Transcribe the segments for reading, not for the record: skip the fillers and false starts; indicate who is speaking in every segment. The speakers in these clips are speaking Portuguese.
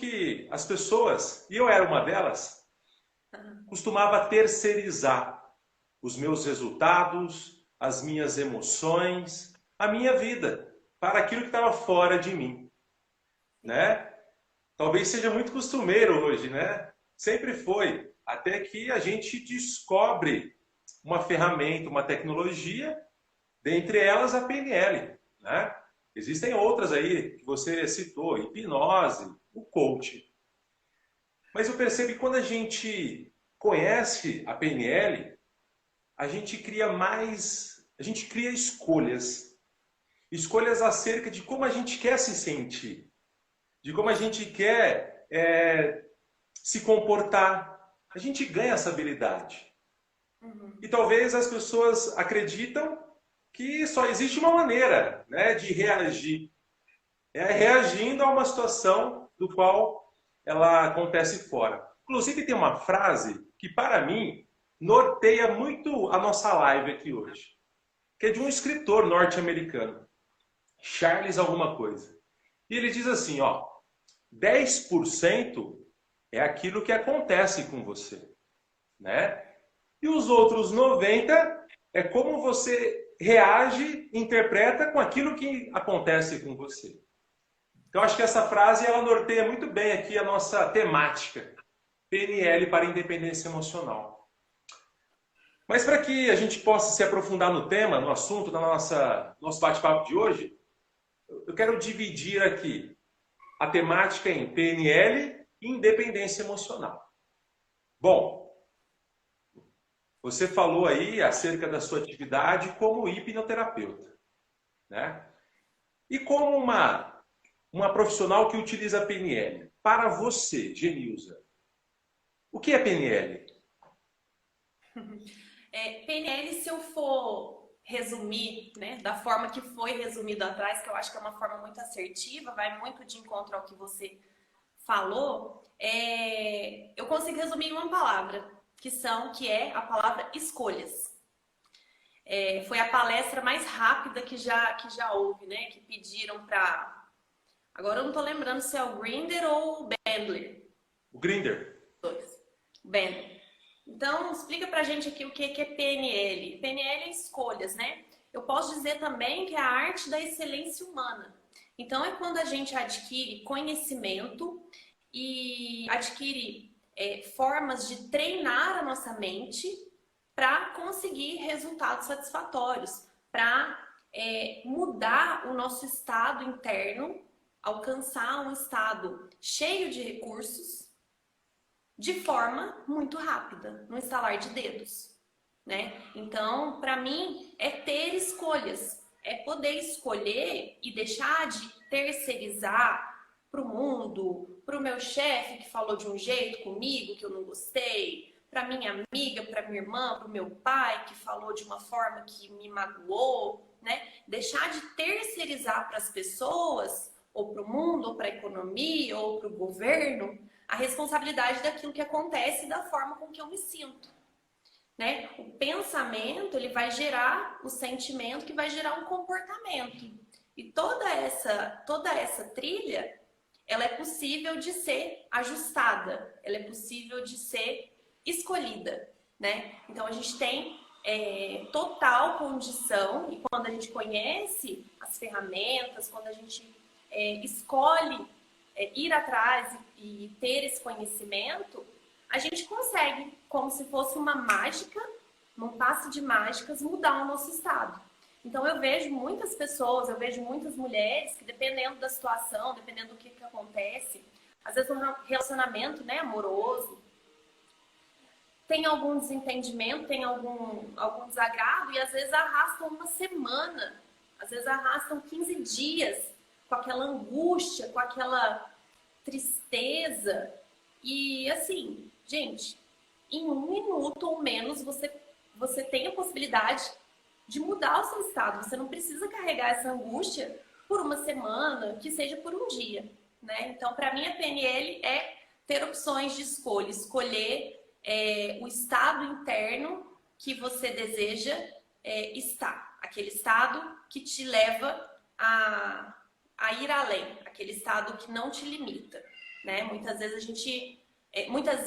Speaker 1: que as pessoas, e eu era uma delas, costumava terceirizar os meus resultados, as minhas emoções, a minha vida, para aquilo que estava fora de mim, né? Talvez seja muito costumeiro hoje, né? Sempre foi, até que a gente descobre uma ferramenta, uma tecnologia, dentre elas a PNL, né? Existem outras aí que você citou, hipnose, o coaching. Mas eu percebo que quando a gente conhece a PNL, a gente cria escolhas. Escolhas acerca de como a gente quer se sentir, de como a gente quer se comportar. A gente ganha essa habilidade. E talvez as pessoas acreditam que só existe uma maneira, né, de reagir. É reagindo a uma situação do qual ela acontece fora. Inclusive tem uma frase que para mim norteia muito a nossa live aqui hoje, que é de um escritor norte-americano, Charles alguma coisa. E ele diz assim, ó, 10% é aquilo que acontece com você, né? E os outros 90% é como você reage, interpreta com aquilo que acontece com você. Então, acho que essa frase ela norteia muito bem aqui a nossa temática, PNL para independência emocional. Mas para que a gente possa se aprofundar no tema, no assunto da nosso bate-papo de hoje, eu quero dividir aqui a temática em PNL e independência emocional. Bom, você falou aí acerca da sua atividade como hipnoterapeuta, né? E como uma profissional que utiliza PNL. Para você, Genilza, o que é PNL?
Speaker 2: PNL, se eu for resumir, né, da forma que foi resumido atrás, que eu acho que é uma forma muito assertiva, vai muito de encontro ao que você falou, eu consigo resumir em uma palavra, que é a palavra escolhas. Foi a palestra mais rápida que já houve, né? Que pediram para... Agora eu não tô lembrando se é o Grinder ou o Bandler.
Speaker 1: O Grinder.
Speaker 2: Bandler. Então, explica pra gente aqui o que é PNL. PNL é escolhas, né? Eu posso dizer também que é a arte da excelência humana. Então, é quando a gente adquire conhecimento e adquire formas de treinar a nossa mente para conseguir resultados satisfatórios, para mudar o nosso estado interno, alcançar um estado cheio de recursos de forma muito rápida, no estalar de dedos, né? Então, para mim, é ter escolhas, é poder escolher e deixar de terceirizar para o mundo, para o meu chefe que falou de um jeito comigo que eu não gostei, para minha amiga, para minha irmã, para o meu pai que falou de uma forma que me magoou, né? Deixar de terceirizar para as pessoas, ou para o mundo, ou para a economia, ou para o governo, a responsabilidade daquilo que acontece e da forma com que eu me sinto, né? O pensamento, ele vai gerar o sentimento que vai gerar um comportamento. E toda essa trilha, ela é possível de ser ajustada, ela é possível de ser escolhida, né? Então a gente tem total condição, e quando a gente conhece as ferramentas, quando a gente escolhe ir atrás e ter esse conhecimento, a gente consegue, como se fosse uma mágica, num passe de mágicas, mudar o nosso estado. Então eu vejo muitas pessoas, eu vejo muitas mulheres que, dependendo da situação, dependendo do que acontece, às vezes um relacionamento, né, amoroso, tem algum desentendimento, tem algum desagrado, e às vezes arrastam uma semana, às vezes arrastam 15 dias com aquela angústia, com aquela tristeza. E assim, gente, em 1 minuto ou menos você tem a possibilidade de mudar o seu estado. Você não precisa carregar essa angústia por uma semana, que seja por um dia, né? Então, para mim, a PNL é ter opções de escolha, escolher o estado interno que você deseja estar, aquele estado que te leva a ir além, aquele estado que não te limita. né? Muitas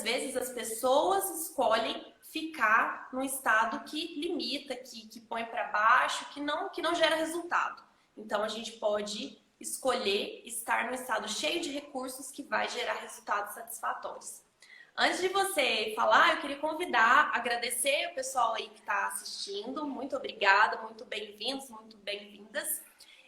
Speaker 2: vezes as pessoas escolhem ficar num estado que limita, que põe para baixo, que não gera resultado. Então a gente pode escolher estar num estado cheio de recursos que vai gerar resultados satisfatórios. Antes de você falar, eu queria convidar, agradecer o pessoal aí que está assistindo. Muito obrigada, muito bem-vindos, muito bem-vindas.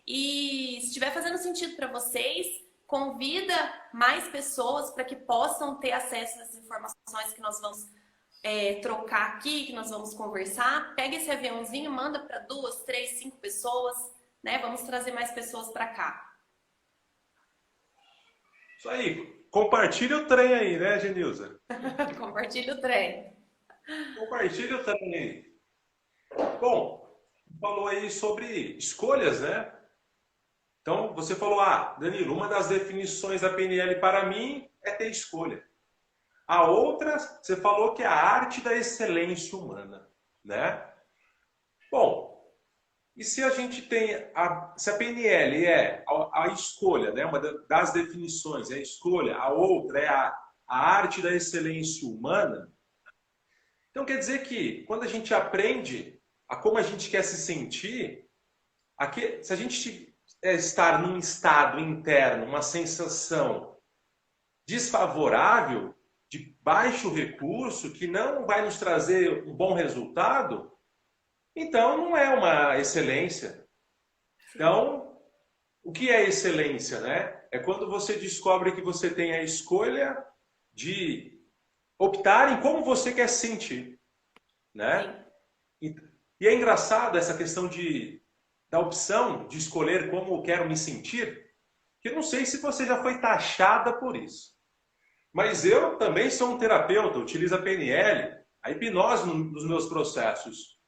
Speaker 2: E se estiver fazendo sentido para vocês, convida mais pessoas para que possam ter acesso às informações que nós vamos trocar aqui, que nós vamos conversar. Pega esse aviãozinho, manda para 2, 3, 5 pessoas, né? Vamos trazer mais pessoas para cá.
Speaker 1: Isso aí. Compartilha o trem aí, né, Genilza?
Speaker 2: Compartilha o trem.
Speaker 1: Compartilha o trem aí. Bom, falou aí sobre escolhas, né? Então, você falou, Danilo, uma das definições da PNL para mim é ter escolha. A outra, você falou que é a arte da excelência humana, né? Bom, e se a gente tem, se a PNL é a escolha, né? Uma das definições é a escolha, a outra é a arte da excelência humana, então quer dizer que quando a gente aprende a como a gente quer se sentir, se a gente estar num estado interno, uma sensação desfavorável, de baixo recurso, que não vai nos trazer um bom resultado, então não é uma excelência. Então, o que é excelência, né? É quando você descobre que você tem a escolha de optar em como você quer se sentir, né? E é engraçado essa questão da opção de escolher como quero me sentir, que eu não sei se você já foi taxada por isso. Mas eu também sou um terapeuta, utilizo a PNL, a hipnose nos meus processos.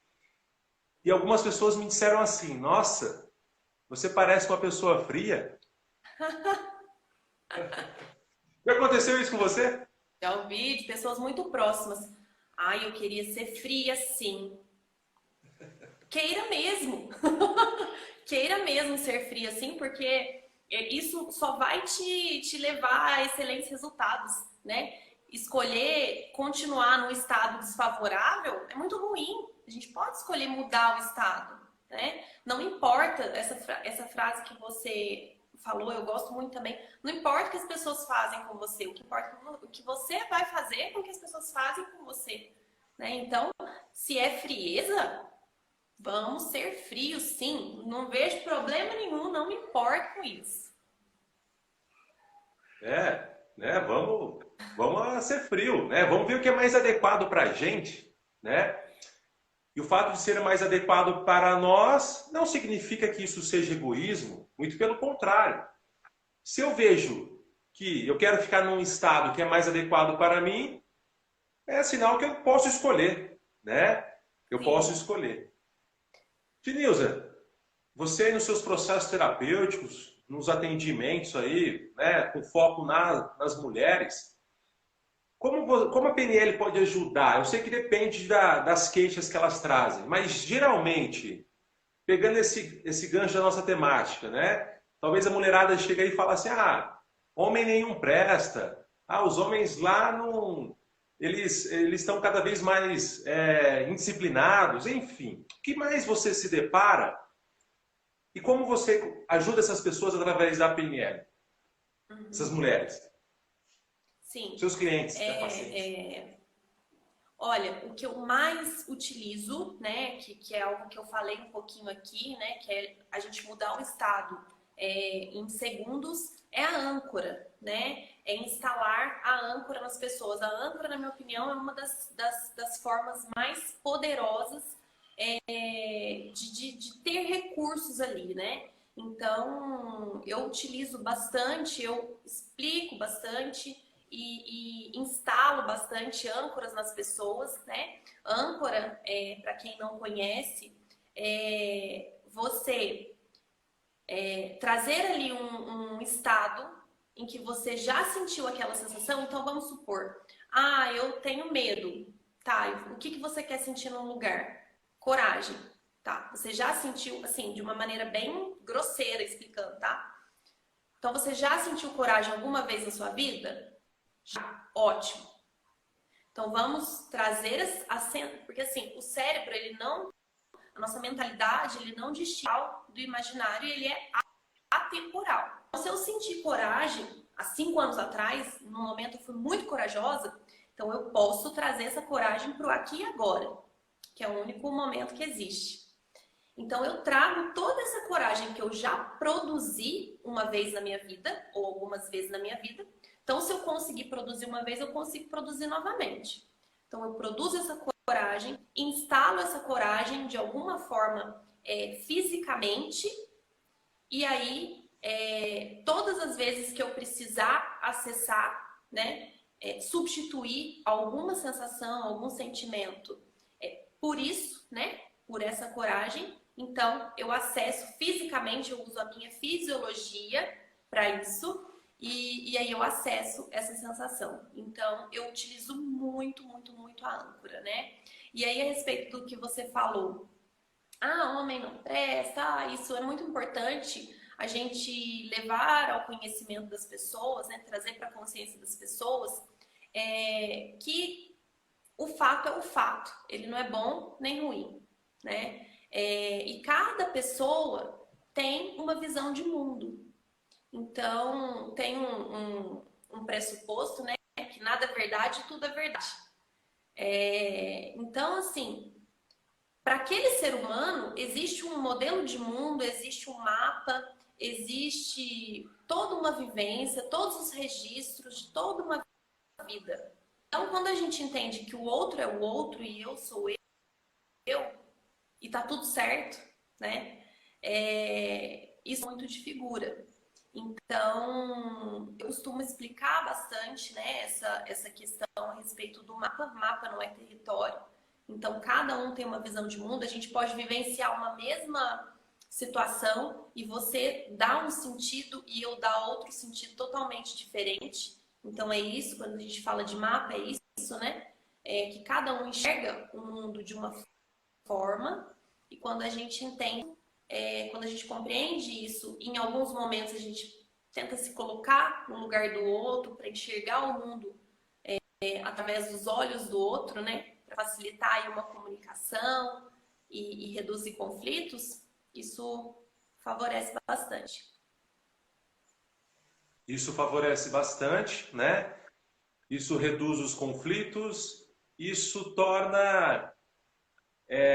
Speaker 1: E algumas pessoas me disseram assim, nossa, você parece uma pessoa fria. Já aconteceu isso com você?
Speaker 2: Já ouvi de pessoas muito próximas. Ai, eu queria ser fria, sim. Queira mesmo. Queira mesmo ser fria, assim, porque isso só vai te levar a excelentes resultados, né? Escolher continuar num estado desfavorável é muito ruim. A gente pode escolher mudar o estado, né? Não importa, essa frase que você falou, eu gosto muito também. Não importa o que as pessoas fazem com você, o que importa é o que você vai fazer com o que as pessoas fazem com você, né? Então, se é frieza, vamos ser frios, sim. Não vejo problema nenhum, não me importo com isso.
Speaker 1: Né? Vamos ser frio, né? Vamos ver o que é mais adequado para a gente, né? E o fato de ser mais adequado para nós não significa que isso seja egoísmo, muito pelo contrário. Se eu vejo que eu quero ficar num estado que é mais adequado para mim, é sinal que eu posso escolher, né? Eu posso escolher. Denilza, você nos seus processos terapêuticos, nos atendimentos aí, né, com foco nas mulheres, como a PNL pode ajudar? Eu sei que depende das queixas que elas trazem, mas geralmente, pegando esse gancho da nossa temática, né? Talvez a mulherada chegue aí e fale assim, homem nenhum presta, os homens lá não... Eles estão cada vez mais indisciplinados, enfim. O que mais você se depara e como você ajuda essas pessoas através da PNL? Essas mulheres?
Speaker 2: Sim.
Speaker 1: Seus clientes, pacientes.
Speaker 2: Olha, o que eu mais utilizo, né, que é algo que eu falei um pouquinho aqui, né, que é a gente mudar o estado em segundos, é a âncora, né? É instalar a âncora nas pessoas. A âncora, na minha opinião, é uma das formas mais poderosas de ter recursos ali, né? Então, eu utilizo bastante, eu explico bastante e instalo bastante âncoras nas pessoas, né? Âncora, para quem não conhece, você trazer ali um estado em que você já sentiu aquela sensação. Então, vamos supor, eu tenho medo, tá? O que você quer sentir num lugar? Coragem, tá? Você já sentiu, assim, de uma maneira bem grosseira explicando, tá? Então, você já sentiu coragem alguma vez na sua vida? Já. Ótimo. Então, vamos trazer porque assim, o cérebro, a nossa mentalidade, ele não distingue do imaginário, ele é atemporal. Então, se eu sentir coragem, há 5 anos atrás, no momento eu fui muito corajosa, então eu posso trazer essa coragem para o aqui e agora, que é o único momento que existe. Então eu trago toda essa coragem que eu já produzi uma vez na minha vida, ou algumas vezes na minha vida. Então, se eu conseguir produzir uma vez, eu consigo produzir novamente. Então, eu produzo essa coragem, instalo essa coragem de alguma forma fisicamente, e aí, todas as vezes que eu precisar acessar, né, substituir alguma sensação, algum sentimento por isso, né, por essa coragem, então eu acesso fisicamente, eu uso a minha fisiologia para isso, e aí eu acesso essa sensação. Então, eu utilizo muito, muito, muito a âncora, né? E aí, a respeito do que você falou, homem não presta, isso é muito importante a gente levar ao conhecimento das pessoas, né? Trazer para a consciência das pessoas que o fato é o fato, ele não é bom nem ruim, né? E cada pessoa tem uma visão de mundo. Então, tem um pressuposto, né? Que nada é verdade, tudo é verdade. Então, assim, para aquele ser humano, existe um modelo de mundo, existe um mapa, existe toda uma vivência, todos os registros de toda uma vida. Então, quando a gente entende que o outro é o outro e eu sou eu e tá tudo certo, né? Isso é muito de figura. Então, eu costumo explicar bastante, né, essa questão a respeito do mapa. Mapa não é território. Então, cada um tem uma visão de mundo. A gente pode vivenciar uma mesma situação e você dá um sentido e eu dar outro sentido totalmente diferente. Então, é isso, quando a gente fala de mapa, é isso, né? Que cada um enxerga o mundo de uma forma, e quando a gente entende, quando a gente compreende isso, em alguns momentos a gente tenta se colocar no lugar do outro para enxergar o mundo através dos olhos do outro, né? Para facilitar aí uma comunicação e reduzir conflitos, isso favorece bastante.
Speaker 1: Isso favorece bastante, né? Isso reduz os conflitos, isso torna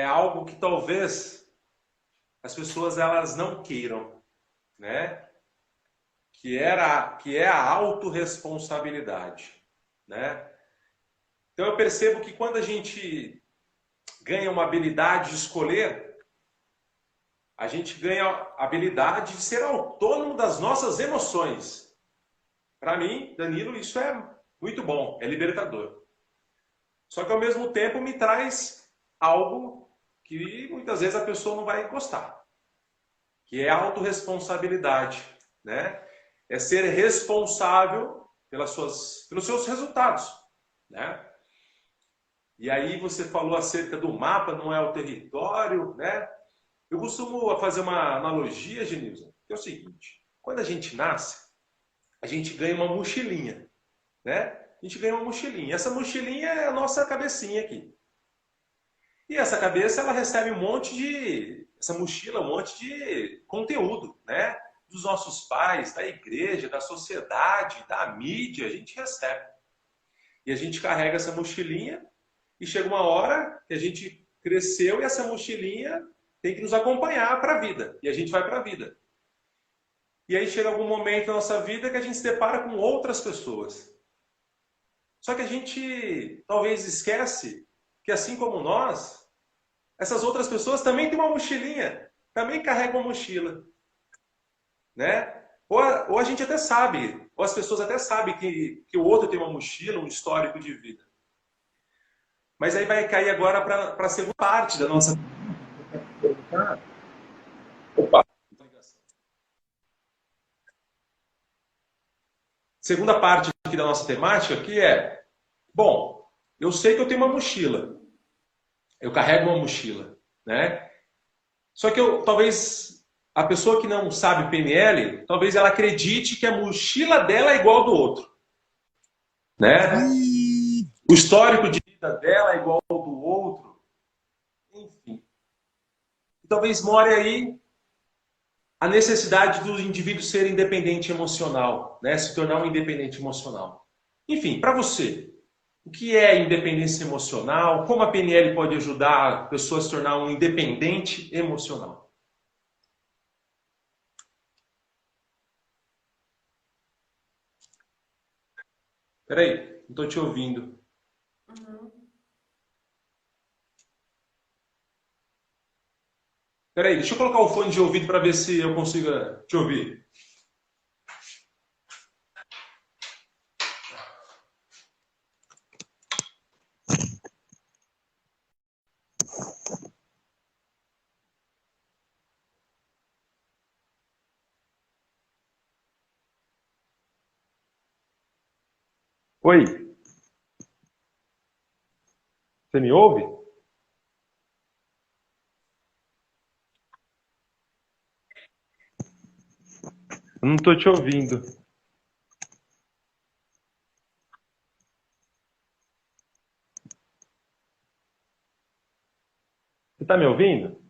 Speaker 1: algo que talvez as pessoas elas não queiram, né? Que é a autorresponsabilidade, né? Então eu percebo que quando a gente ganha uma habilidade de escolher, a gente ganha a habilidade de ser autônomo das nossas emoções. Para mim, Danilo, isso é muito bom, é libertador. Só que ao mesmo tempo me traz algo que muitas vezes a pessoa não vai gostar, que é a autorresponsabilidade, né? É ser responsável pelos seus resultados, né? E aí você falou acerca do mapa, não é o território, né? Eu costumo fazer uma analogia, Genilson, que é o seguinte: quando a gente nasce, a gente ganha uma mochilinha, né? A gente ganha uma mochilinha. Essa mochilinha é a nossa cabecinha aqui. E essa cabeça, ela recebe essa mochila, um monte de conteúdo, né? Dos nossos pais, da igreja, da sociedade, da mídia, a gente recebe. E a gente carrega essa mochilinha e chega uma hora que a gente cresceu e essa mochilinha tem que nos acompanhar para a vida. E a gente vai para a vida. E aí chega algum momento na nossa vida que a gente se depara com outras pessoas. Só que a gente talvez esquece que assim como nós, essas outras pessoas também têm uma mochilinha, também carregam uma mochila. Né? Ou a gente até sabe, ou as pessoas até sabem que o outro tem uma mochila, um histórico de vida. Mas aí vai cair agora para a segunda parte da nossa... Opa! Segunda parte aqui da nossa temática, que é... Bom, eu sei que eu tenho uma mochila. Eu carrego uma mochila, né? Só que eu talvez a pessoa que não sabe PNL, talvez ela acredite que a mochila dela é igual ao do outro, né? O histórico de vida dela é igual ao do outro. Enfim. Talvez more aí a necessidade do indivíduo ser independente emocional, né? Se tornar um independente emocional. Enfim, para você, o que é independência emocional? Como a PNL pode ajudar a pessoa a se tornar um independente emocional? Peraí, não estou te ouvindo.
Speaker 2: Uhum.
Speaker 1: Peraí, deixa eu colocar o fone de ouvido para ver se eu consigo te ouvir. Oi, você me ouve? Eu não estou te ouvindo. Você está me ouvindo?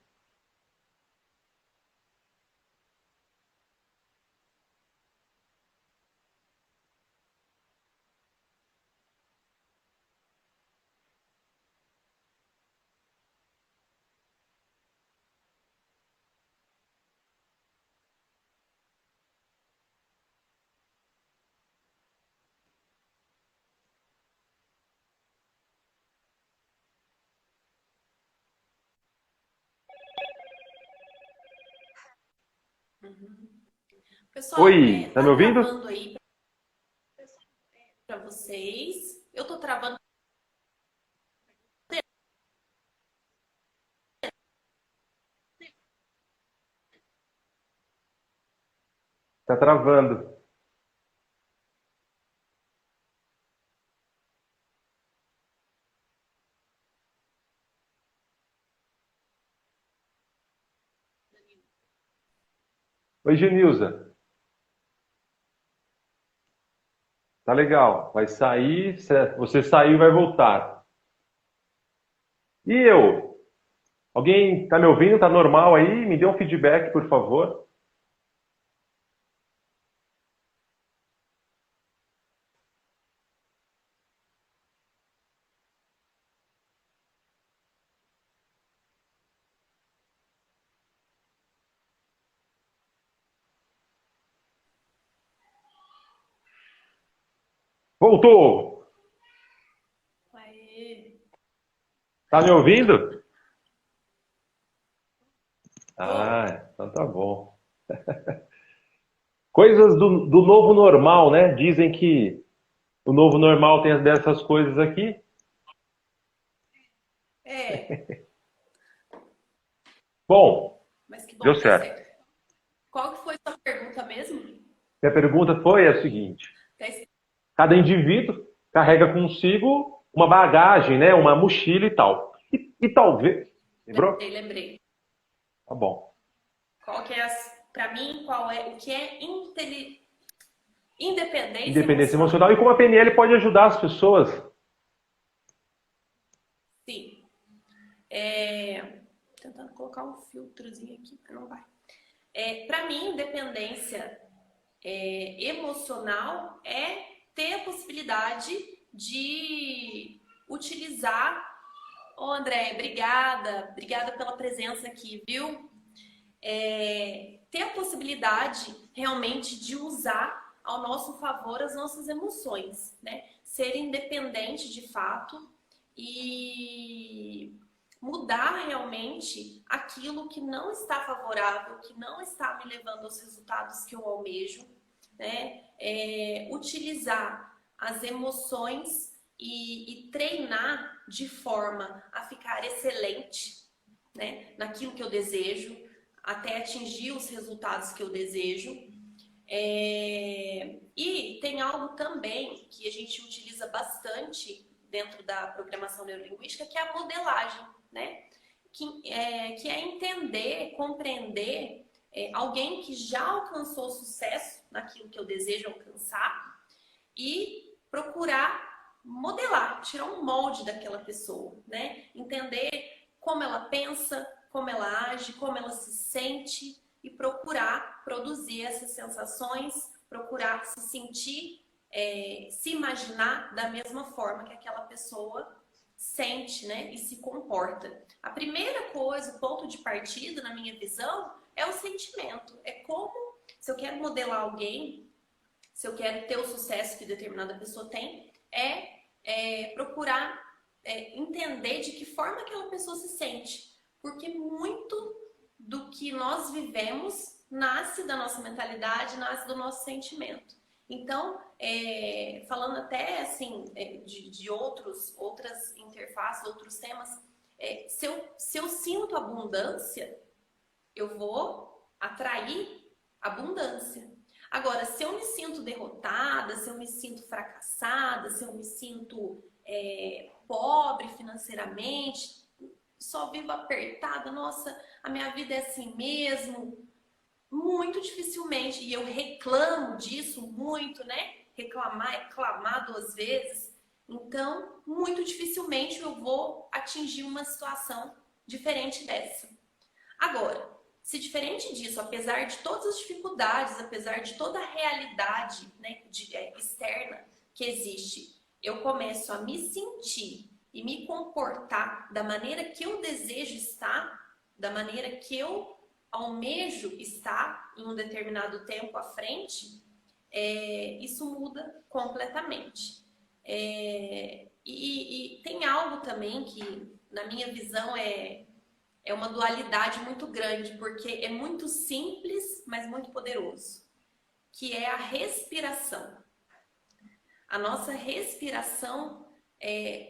Speaker 2: Uhum. Pessoal,
Speaker 1: Oi, tá me
Speaker 2: tá
Speaker 1: ouvindo?
Speaker 2: travando aí para vocês. Eu tô travando.
Speaker 1: Tá travando. Oi, Genilza. Tá legal. Vai sair, você saiu e vai voltar. E eu? Alguém tá me ouvindo? Tá normal aí? Me dê um feedback, por favor. Voltou!
Speaker 2: Aê.
Speaker 1: Tá me ouvindo?
Speaker 2: Tô.
Speaker 1: Ah, então tá bom. Coisas do novo normal, né? Dizem que o novo normal tem dessas coisas aqui.
Speaker 2: É,
Speaker 1: Bom,
Speaker 2: mas que bom
Speaker 1: deu
Speaker 2: que deu
Speaker 1: certo.
Speaker 2: certo. Qual que foi sua pergunta mesmo?
Speaker 1: Minha pergunta foi a seguinte:
Speaker 2: Tá
Speaker 1: cada indivíduo carrega consigo uma bagagem, né? Uma mochila e tal. E talvez. Lembrou?
Speaker 2: lembrei.
Speaker 1: Tá bom.
Speaker 2: Qual que é, para mim, qual é o que é independência
Speaker 1: Independência
Speaker 2: emocional?
Speaker 1: emocional e como a PNL pode ajudar as pessoas.
Speaker 2: Sim. Tentando colocar um filtrozinho aqui, mas não vai. Para mim, independência emocional é ter a possibilidade de utilizar. Ô, André, obrigada pela presença aqui, viu? Ter a possibilidade realmente de usar ao nosso favor as nossas emoções, né? Ser independente de fato e mudar realmente aquilo que não está favorável, que não está me levando aos resultados que eu almejo, né? Utilizar as emoções e treinar de forma a ficar excelente, né? Naquilo que eu desejo, até atingir os resultados que eu desejo. E tem algo também que a gente utiliza bastante dentro da programação neurolinguística, que é a modelagem, né? Que é entender, compreender alguém que já alcançou sucesso naquilo que eu desejo alcançar e procurar modelar, tirar um molde daquela pessoa, né? Entender como ela pensa, como ela age, como ela se sente e procurar produzir essas sensações, procurar se sentir, se imaginar da mesma forma que aquela pessoa sente, né, e se comporta. A primeira coisa, o ponto de partida, na minha visão, é o sentimento. É como, se eu quero modelar alguém, se eu quero ter o sucesso que determinada pessoa tem, procurar entender de que forma aquela pessoa se sente. Porque muito do que nós vivemos nasce da nossa mentalidade, nasce do nosso sentimento. Então, falando até assim de outras interfaces, outros temas, se eu sinto abundância, eu vou atrair abundância. Agora, se eu me sinto derrotada, se eu me sinto fracassada, se eu me sinto pobre financeiramente, só vivo apertada, nossa, a minha vida é assim mesmo, muito dificilmente, e eu reclamo disso muito, né? Reclamar 2 vezes. Então, muito dificilmente eu vou atingir uma situação diferente dessa. Agora, se diferente disso, apesar de todas as dificuldades, apesar de toda a realidade, né, externa que existe, eu começo a me sentir e me comportar da maneira que eu desejo estar, da maneira que eu almejo estar em um determinado tempo à frente, isso muda completamente. E tem algo também que, na minha visão, é uma dualidade muito grande, porque é muito simples, mas muito poderoso, que é a respiração. A nossa respiração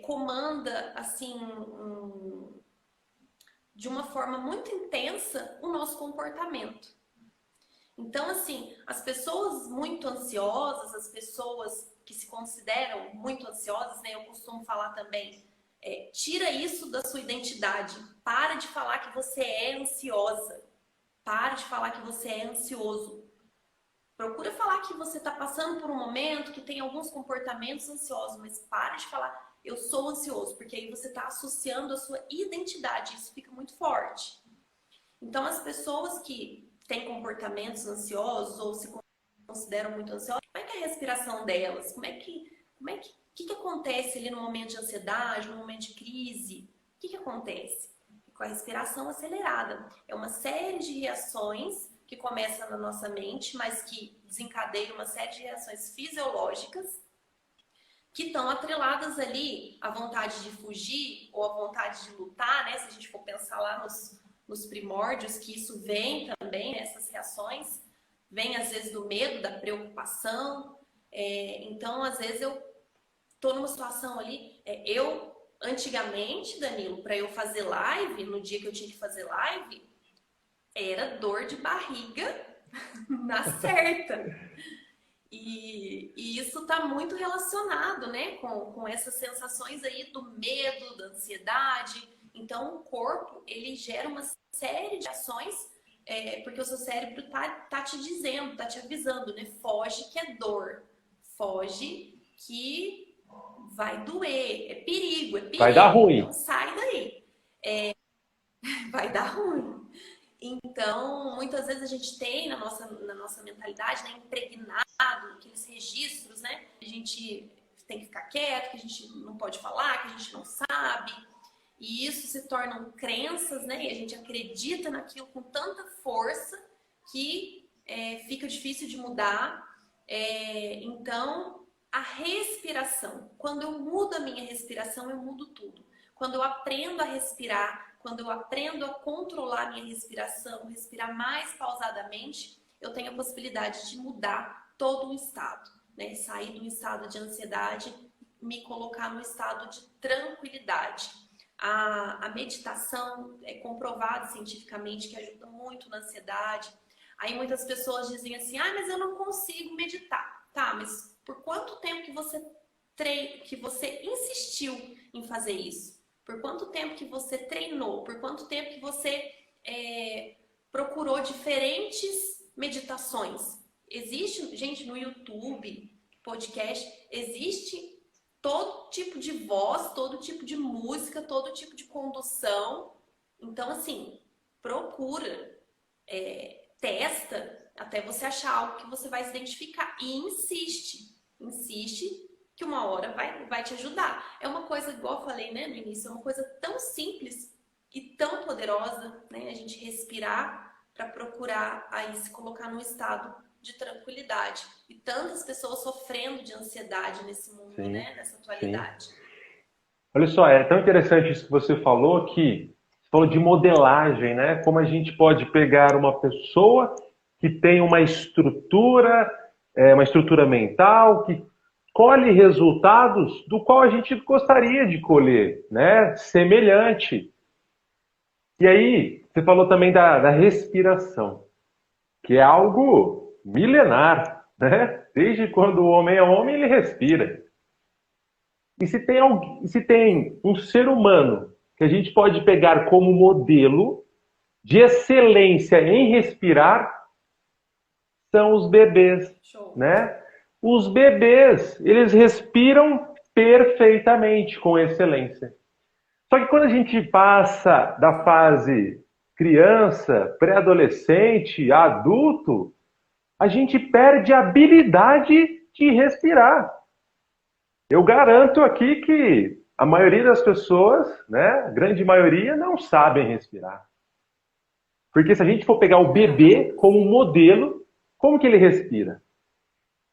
Speaker 2: comanda, assim, de uma forma muito intensa o nosso comportamento. Então, assim, as pessoas muito ansiosas, as pessoas que se consideram muito ansiosas, né? Eu costumo falar também, tira isso da sua identidade. Para de falar que você é ansiosa. Para de falar que você é ansioso. Procura falar que você está passando por um momento que tem alguns comportamentos ansiosos, mas para de falar eu sou ansioso, porque aí você está associando a sua identidade. Isso fica muito forte. Então, as pessoas que têm comportamentos ansiosos ou se consideram muito ansiosas, como é que é a respiração delas? O que acontece ali no momento de ansiedade, no momento de crise? O que acontece? Com a respiração acelerada. É uma série de reações que começam na nossa mente, mas que desencadeiam uma série de reações fisiológicas que estão atreladas ali à vontade de fugir ou à vontade de lutar, né? Se a gente for pensar lá nos primórdios, que isso vem também, né? Essas reações, vem às vezes do medo, da preocupação. Então, às vezes eu tô numa situação ali, antigamente, Danilo, para eu fazer live, no dia que eu tinha que fazer live, era dor de barriga na certa. E isso está muito relacionado, né, com essas sensações aí do medo, da ansiedade. Então, o corpo, ele gera uma série de ações, porque o seu cérebro tá te dizendo, tá te avisando, né? Foge que é dor. Foge que vai doer. É perigo, é perigo.
Speaker 3: Vai dar ruim.
Speaker 2: Então, sai daí. Vai dar ruim. Então, muitas vezes a gente tem na nossa mentalidade, né, impregnado aqueles registros, né? A gente tem que ficar quieto, que a gente não pode falar, que a gente não sabe. E isso se tornam crenças, né? E a gente acredita naquilo com tanta força que fica difícil de mudar. Então, a respiração. Quando eu mudo a minha respiração, eu mudo tudo. Quando eu aprendo a respirar, quando eu aprendo a controlar a minha respiração, respirar mais pausadamente, eu tenho a possibilidade de mudar todo o estado, né? Sair de um estado de ansiedade, me colocar num estado de tranquilidade. A meditação é comprovado cientificamente que ajuda muito na ansiedade. Aí muitas pessoas dizem assim, mas eu não consigo meditar. Tá, mas por quanto tempo que você insistiu em fazer isso? Por quanto tempo que você treinou? Por quanto tempo que você procurou diferentes meditações. Existe, gente, no YouTube, podcast, existe todo tipo de voz, todo tipo de música, todo tipo de condução. Então, assim, procura, testa, até você achar algo que você vai se identificar. E insiste, que uma hora vai te ajudar. É uma coisa, igual eu falei, né, no início, é uma coisa tão simples e tão poderosa, né? A gente respirar para procurar aí se colocar num estado de tranquilidade. E tantas pessoas sofrendo de ansiedade nesse mundo,
Speaker 3: Sim,
Speaker 2: né? Nessa
Speaker 3: sim.
Speaker 2: atualidade.
Speaker 3: Olha só, é tão interessante isso que você falou, que você falou de modelagem, né? Como a gente pode pegar uma pessoa que tem uma estrutura mental, que colhe resultados do qual a gente gostaria de colher, né? Semelhante. E aí, você falou também da respiração, que é algo milenar, né? Desde quando o homem é homem, ele respira. E se tem um ser humano que a gente pode pegar como modelo de excelência em respirar, são os bebês,
Speaker 2: Show.
Speaker 3: né? Os bebês, eles respiram perfeitamente, com excelência. Só que quando a gente passa da fase criança, pré-adolescente, adulto, a gente perde a habilidade de respirar. Eu garanto aqui que a maioria das pessoas, né, a grande maioria, não sabem respirar. Porque se a gente for pegar o bebê como modelo, como que ele respira?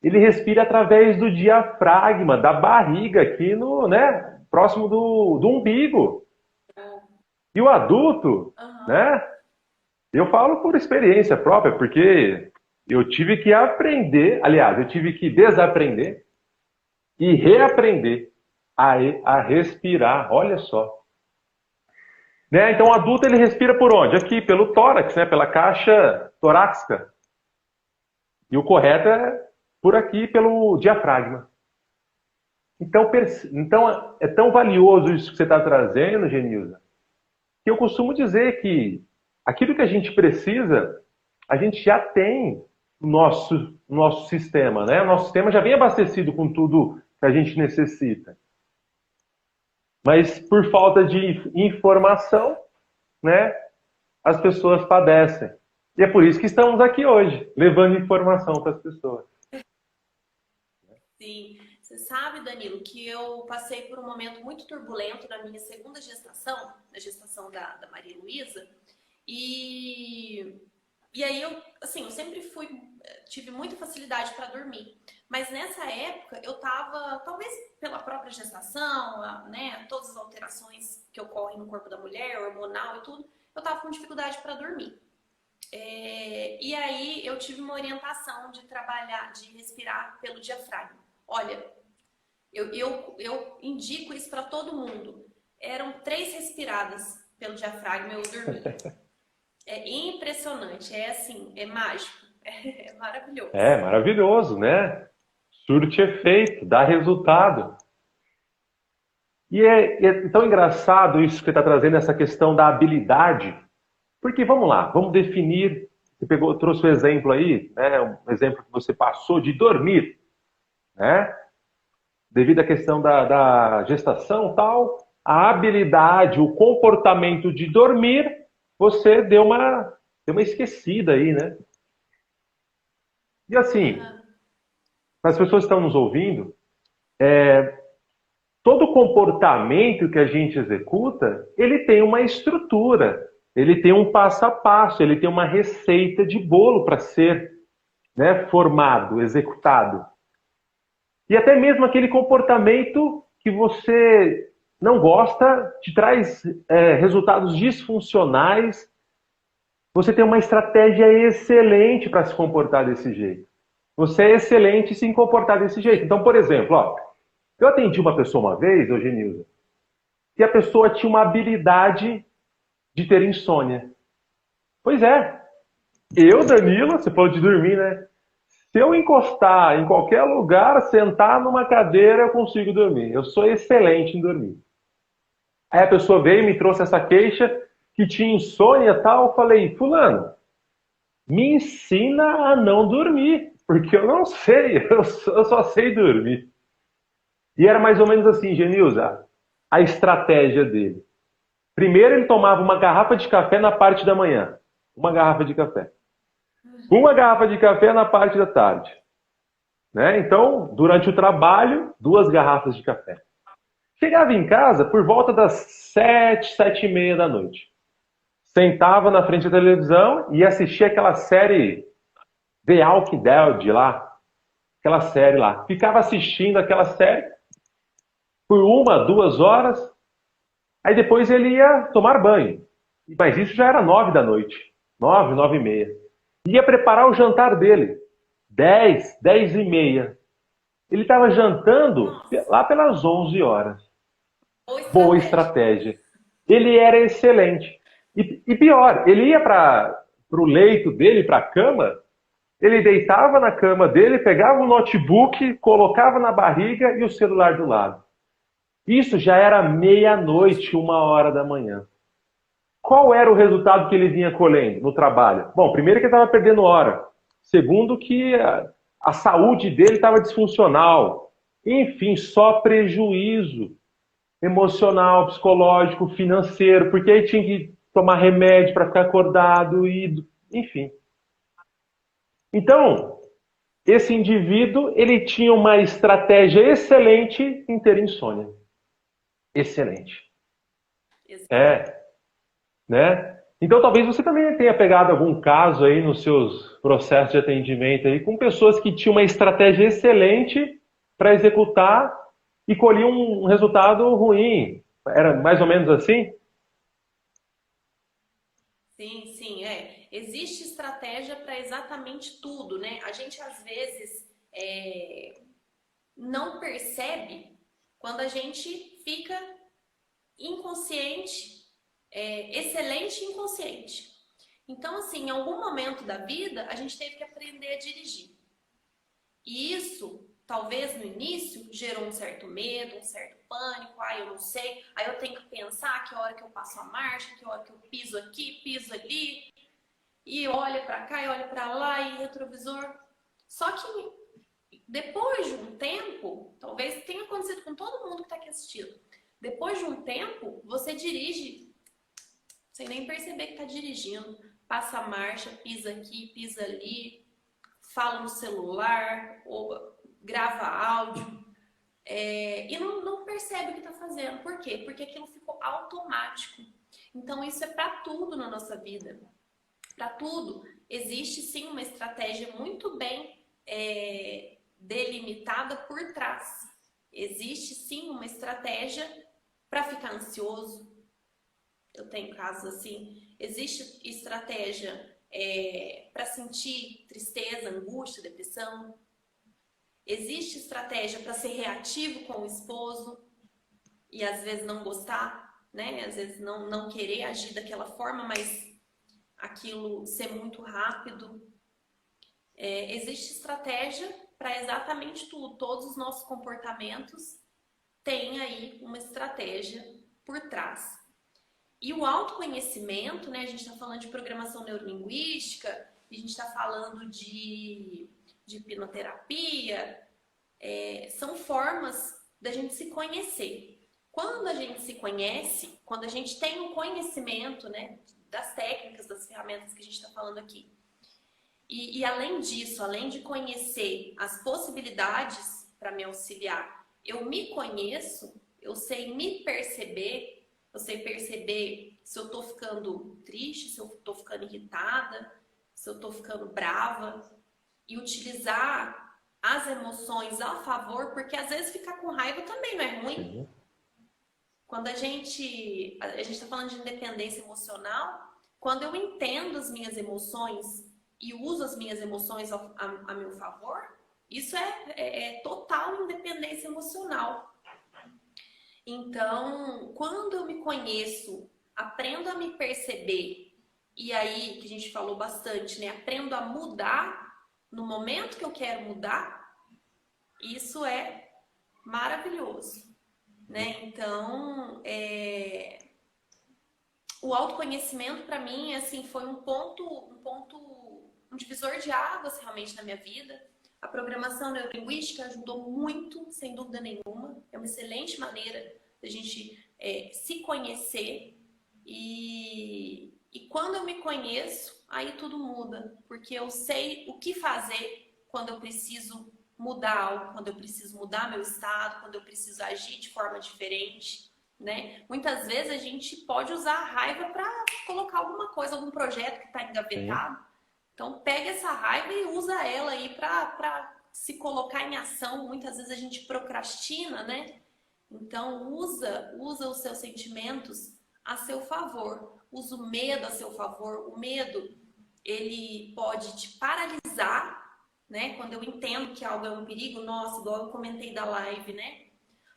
Speaker 3: Ele respira através do diafragma, da barriga, aqui no, né, próximo do umbigo. E o adulto, né, eu falo por experiência própria, porque eu tive que aprender, aliás, eu tive que desaprender e reaprender a respirar, olha só. Né? Então o adulto ele respira por onde? Aqui, pelo tórax, né? Pela caixa torácica. E o correto é por aqui, pelo diafragma. Então é tão valioso isso que você está trazendo, Genilza, que eu costumo dizer que aquilo que a gente precisa, a gente já tem no nosso sistema, né? O nosso sistema já vem abastecido com tudo que a gente necessita. Mas por falta de informação, né, as pessoas padecem. E é por isso que estamos aqui hoje, levando informação para as pessoas.
Speaker 2: Sim. Você sabe, Danilo, que eu passei por um momento muito turbulento na minha segunda gestação, na gestação da Maria Luísa, e aí eu sempre tive muita facilidade para dormir. Mas nessa época eu tava, talvez pela própria gestação, né, todas as alterações que ocorrem no corpo da mulher, hormonal e tudo, eu tava com dificuldade para dormir. E aí eu tive uma orientação de respirar pelo diafragma. Olha, eu indico isso para todo mundo. Eram 3 respiradas pelo diafragma, eu dormi. É impressionante, é assim, é mágico, é maravilhoso.
Speaker 3: É maravilhoso, né? Surte efeito, dá resultado. E é tão engraçado isso que você está trazendo, essa questão da habilidade. Porque, vamos lá, vamos definir. Você trouxe o exemplo aí, né? Um exemplo que você passou de dormir, né? Devido à questão da gestação e tal, a habilidade, o comportamento de dormir, você deu uma esquecida aí, né? E assim, para as pessoas que estão nos ouvindo, todo comportamento que a gente executa, ele tem uma estrutura, ele tem um passo a passo, ele tem uma receita de bolo para ser, né, formado, executado. E até mesmo aquele comportamento que você não gosta, te traz resultados disfuncionais, você tem uma estratégia excelente para se comportar desse jeito. Você é excelente em se comportar desse jeito. Então, por exemplo, eu atendi uma pessoa uma vez, Genilza, e a pessoa tinha uma habilidade de ter insônia. Pois é. Eu, Danilo, você falou de dormir, né? Se eu encostar em qualquer lugar, sentar numa cadeira, eu consigo dormir. Eu sou excelente em dormir. Aí a pessoa veio e me trouxe essa queixa que tinha insônia e tal. Eu falei, fulano, me ensina a não dormir, porque eu não sei, eu só sei dormir. E era mais ou menos assim, Genilza, a estratégia dele. Primeiro ele tomava uma garrafa de café na parte da manhã, uma garrafa de café. Uma garrafa de café na parte da tarde. Né? Então, durante o trabalho, 2 garrafas de café. Chegava em casa por volta das 7, 7:30 da noite. Sentava na frente da televisão e assistia aquela série The Walking Dead lá. Aquela série lá. Ficava assistindo aquela série por 1, 2 horas. Aí depois ele ia tomar banho. Mas isso já era 9 da noite. 9, 9:30. Ia preparar o jantar dele. 10, 10:30. Ele estava jantando
Speaker 2: Nossa,
Speaker 3: lá pelas 11 horas.
Speaker 2: boa
Speaker 3: Boa
Speaker 2: estratégia.
Speaker 3: estratégia. Ele era excelente. E pior, ele ia para o leito dele, para a cama, ele deitava na cama dele, pegava o notebook, colocava na barriga e o celular do lado. Isso já era
Speaker 2: Nossa,
Speaker 3: meia-noite, 1 hora da manhã. Qual era o resultado que ele vinha colhendo no trabalho? Bom, primeiro que ele estava perdendo hora. Segundo que a saúde dele estava disfuncional. Enfim, só prejuízo emocional, psicológico, financeiro, porque aí tinha que tomar remédio para ficar acordado e, enfim. Então, esse indivíduo, ele tinha uma estratégia excelente em ter insônia. Excelente.
Speaker 2: exato.
Speaker 3: É, né? Então, talvez você também tenha pegado algum caso aí nos seus processos de atendimento aí com pessoas que tinham uma estratégia excelente para executar e colhiam um resultado ruim. Era mais ou menos assim?
Speaker 2: Sim, sim, é. Existe estratégia para exatamente tudo, né? A gente às vezes não percebe quando a gente fica inconsciente, excelente inconsciente. Então, assim, em algum momento da vida, a gente teve que aprender a dirigir. E isso, talvez no início, gerou um certo medo, um certo pânico. Ah, eu não sei. Aí eu tenho que pensar que hora que eu passo a marcha, que hora que eu piso aqui, piso ali. E olha para cá, e olha para lá, e retrovisor. Só que depois de um tempo, talvez tenha acontecido com todo mundo que está aqui assistindo. Depois de um tempo, você dirige sem nem perceber que está dirigindo. Passa a marcha, pisa aqui, pisa ali, fala no celular, ou grava áudio. E não percebe o que está fazendo. Por quê? Porque aquilo ficou automático. Então, isso é para tudo na nossa vida. Para tudo. Existe sim uma estratégia muito bem delimitada por trás. Existe sim uma estratégia para ficar ansioso. Eu tenho casos assim. Existe estratégia para sentir tristeza, angústia, depressão. Existe estratégia para ser reativo com o esposo e às vezes não gostar, né? Às vezes não querer agir daquela forma, mas aquilo ser muito rápido. Existe estratégia para exatamente tudo. Todos os nossos comportamentos têm aí uma estratégia por trás. E o autoconhecimento, né? A gente está falando de programação neurolinguística, a gente está falando de hipnoterapia, são formas da gente se conhecer. Quando a gente se conhece, quando a gente tem um conhecimento, né, das técnicas, das ferramentas que a gente está falando aqui, e além disso, além de conhecer as possibilidades para me auxiliar, eu me conheço, eu sei me perceber, eu sei perceber se eu estou ficando triste, se eu estou ficando irritada, se eu estou ficando brava, e utilizar as emoções a favor, porque às vezes ficar com raiva também não é ruim.
Speaker 3: Sim.
Speaker 2: Quando a gente está falando de independência emocional, quando eu entendo as minhas emoções e uso as minhas emoções a meu favor, isso é total independência emocional. Então, quando eu me conheço, aprendo a me perceber, e aí, que a gente falou bastante, né? Aprendo a mudar no momento que eu quero mudar, isso é maravilhoso, né? Então, o autoconhecimento para mim, assim, foi um ponto um divisor de águas realmente na minha vida. A programação neurolinguística ajudou muito, sem dúvida nenhuma. É uma excelente maneira da gente se conhecer. E quando eu me conheço, aí tudo muda. Porque eu sei o que fazer quando eu preciso mudar algo, quando eu preciso mudar meu estado, quando eu preciso agir de forma diferente, né? Muitas vezes a gente pode usar a raiva para colocar alguma coisa, algum projeto que está engavetado. Sim. Então pega essa raiva e usa ela aí para se colocar em ação. Muitas vezes a gente procrastina, né? Então usa os seus sentimentos a seu favor. Usa o medo a seu favor. O medo, ele pode te paralisar, né? Quando eu entendo que algo é um perigo, nossa, igual eu comentei da live, né?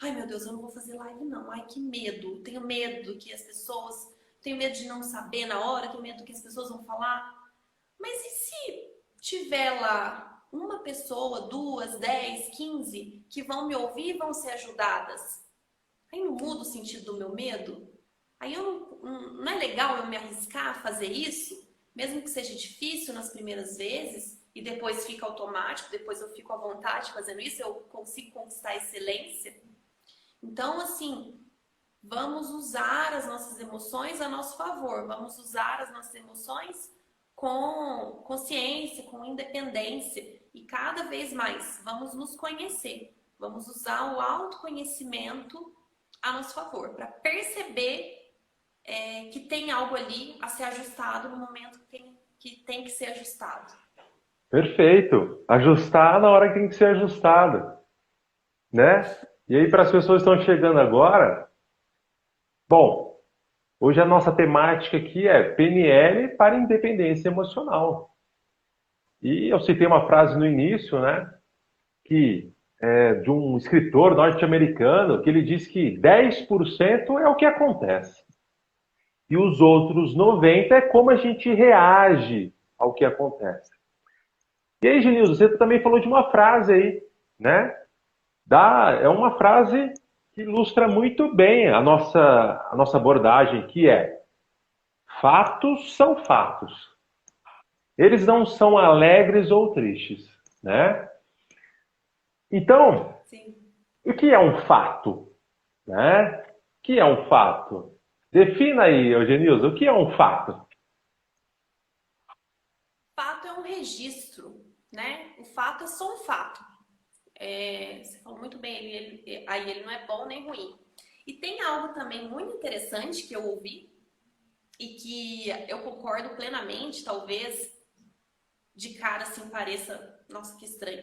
Speaker 2: Ai, meu Deus, eu não vou fazer live não. Ai, que medo. Tenho medo que as pessoas... Tenho medo de não saber na hora, tenho medo que as pessoas vão falar. Mas e se tiver lá uma pessoa, 2, 10, 15 que vão me ouvir e vão ser ajudadas? Aí não muda o sentido do meu medo? Aí não é legal eu me arriscar a fazer isso? Mesmo que seja difícil nas primeiras vezes e depois fica automático, depois eu fico à vontade fazendo isso, eu consigo conquistar a excelência. Então, assim, vamos usar as nossas emoções a nosso favor. Vamos usar as nossas emoções com consciência, com independência. E cada vez mais, vamos nos conhecer. Vamos usar o autoconhecimento a nosso favor, para perceber que tem algo ali a ser ajustado no momento que tem que ser ajustado.
Speaker 3: Perfeito. Ajustar na hora que tem que ser ajustado, né? E aí, para as pessoas que estão chegando agora, bom, hoje a nossa temática aqui é PNL para independência emocional. E eu citei uma frase no início, né? Que é de um escritor norte-americano, que ele diz que 10% é o que acontece. E os outros 90% é como a gente reage ao que acontece. E aí, Genilson, você também falou de uma frase aí, né? É uma frase que ilustra muito bem a nossa abordagem, que é: fatos são fatos. Eles não são alegres ou tristes, né? Então, sim, o que é um fato? Né? O que é um fato? Defina aí, Eugenilson, o que é um fato?
Speaker 2: Fato é um registro, né? O fato é só um fato. Você falou muito bem, ele não é bom nem ruim. E tem algo também muito interessante que eu ouvi e que eu concordo plenamente, talvez de cara assim pareça, nossa, que estranho.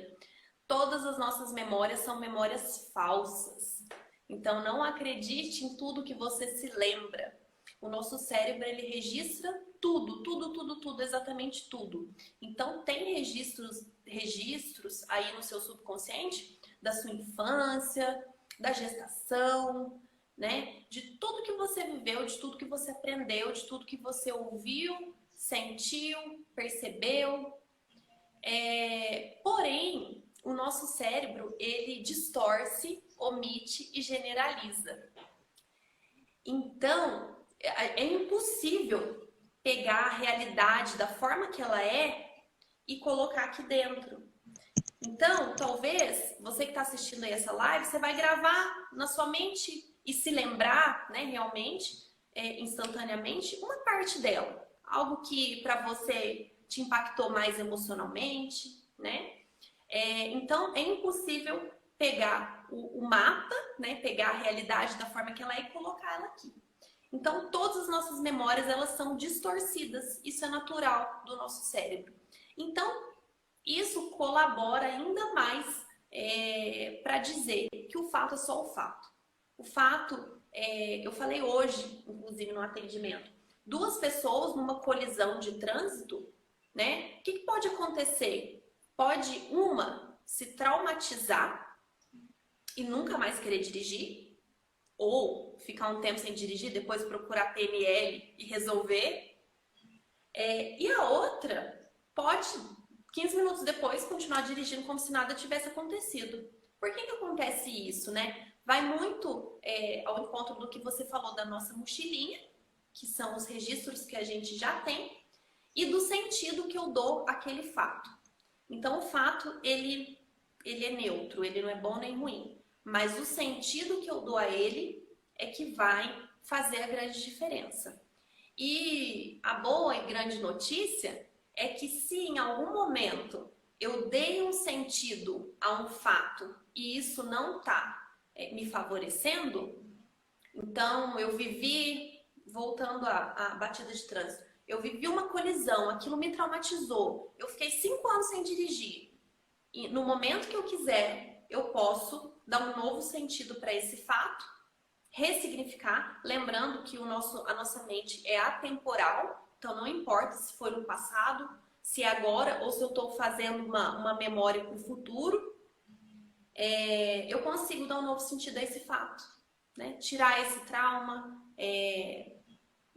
Speaker 2: Todas as nossas memórias são memórias falsas. Então não acredite em tudo que você se lembra. O nosso cérebro, ele registra tudo, exatamente tudo. Então tem registros aí no seu subconsciente da sua infância, da gestação, né? De tudo que você viveu, de tudo que você aprendeu, de tudo que você ouviu, sentiu, percebeu. Porém, o nosso cérebro, ele distorce, omite e generaliza. Então, é impossível pegar a realidade da forma que ela é e colocar aqui dentro. Então, talvez, você que está assistindo aí essa live, você vai gravar na sua mente e se lembrar, né, realmente, instantaneamente, uma parte dela. Algo que para você te impactou mais emocionalmente, né? Então, é impossível pegar o mapa, né, pegar a realidade da forma que ela é e colocar ela aqui. Então, todas as nossas memórias, elas são distorcidas. Isso é natural do nosso cérebro. Então, isso colabora ainda mais para dizer que o fato é só o fato. O fato, eu falei hoje, inclusive no atendimento, 2 pessoas numa colisão de trânsito, né? O que pode acontecer? Pode uma se traumatizar e nunca mais querer dirigir, ou ficar um tempo sem dirigir, depois procurar PNL e resolver. E a outra pode, 15 minutos depois, continuar dirigindo como se nada tivesse acontecido. Por que acontece isso, né? Vai muito ao encontro do que você falou da nossa mochilinha, que são os registros que a gente já tem, e do sentido que eu dou àquele fato. Então, o fato, ele é neutro, ele não é bom nem ruim. Mas o sentido que eu dou a ele é que vai fazer a grande diferença. E a boa e grande notícia é que se em algum momento eu dei um sentido a um fato e isso não está me favorecendo, então eu vivi, voltando à batida de trânsito, eu vivi uma colisão, aquilo me traumatizou, eu fiquei 5 anos sem dirigir. E no momento que eu quiser, eu posso dar um novo sentido para esse fato, ressignificar, lembrando que a nossa mente é atemporal, então não importa se foi no passado, se é agora ou se eu estou fazendo uma memória para o futuro, eu consigo dar um novo sentido a esse fato, né? Tirar esse trauma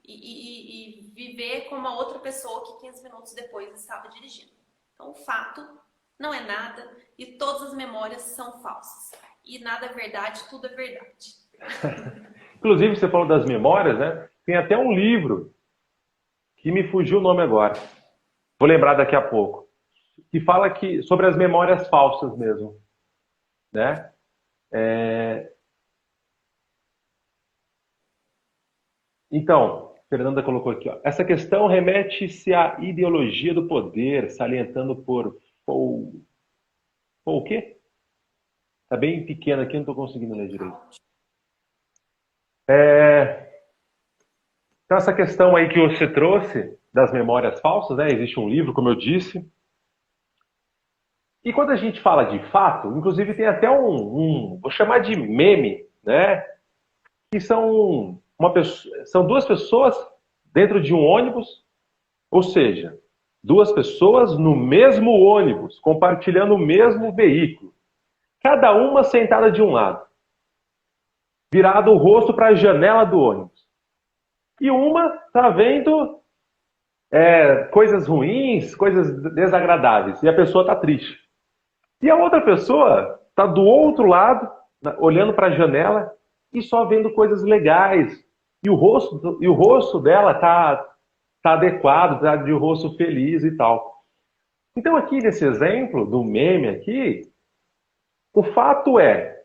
Speaker 2: e viver como a outra pessoa que 15 minutos depois estava dirigindo. Então o fato não é nada e todas as memórias são falsas. E nada é verdade, tudo é verdade.
Speaker 3: Inclusive, você falou das memórias, né? Tem até um livro que me fugiu o nome agora. Vou lembrar daqui a pouco. Que fala sobre as memórias falsas mesmo, né? Então, Fernanda colocou aqui, ó. Essa questão remete-se à ideologia do poder, salientando por o quê? Tá bem pequeno aqui, não estou conseguindo ler direito. Então, essa questão aí que você trouxe das memórias falsas, né? Existe um livro, como eu disse. E quando a gente fala de fato, inclusive tem até vou chamar de meme, né? Que são duas pessoas dentro de um ônibus, ou seja, duas pessoas no mesmo ônibus, compartilhando o mesmo veículo. Cada uma sentada de um lado, virado o rosto para a janela do ônibus. E uma está vendo coisas ruins, coisas desagradáveis, e a pessoa está triste. E a outra pessoa está do outro lado, olhando para a janela e só vendo coisas legais. E o rosto dela está adequado, está de rosto feliz e tal. Então aqui nesse exemplo do meme aqui, o fato é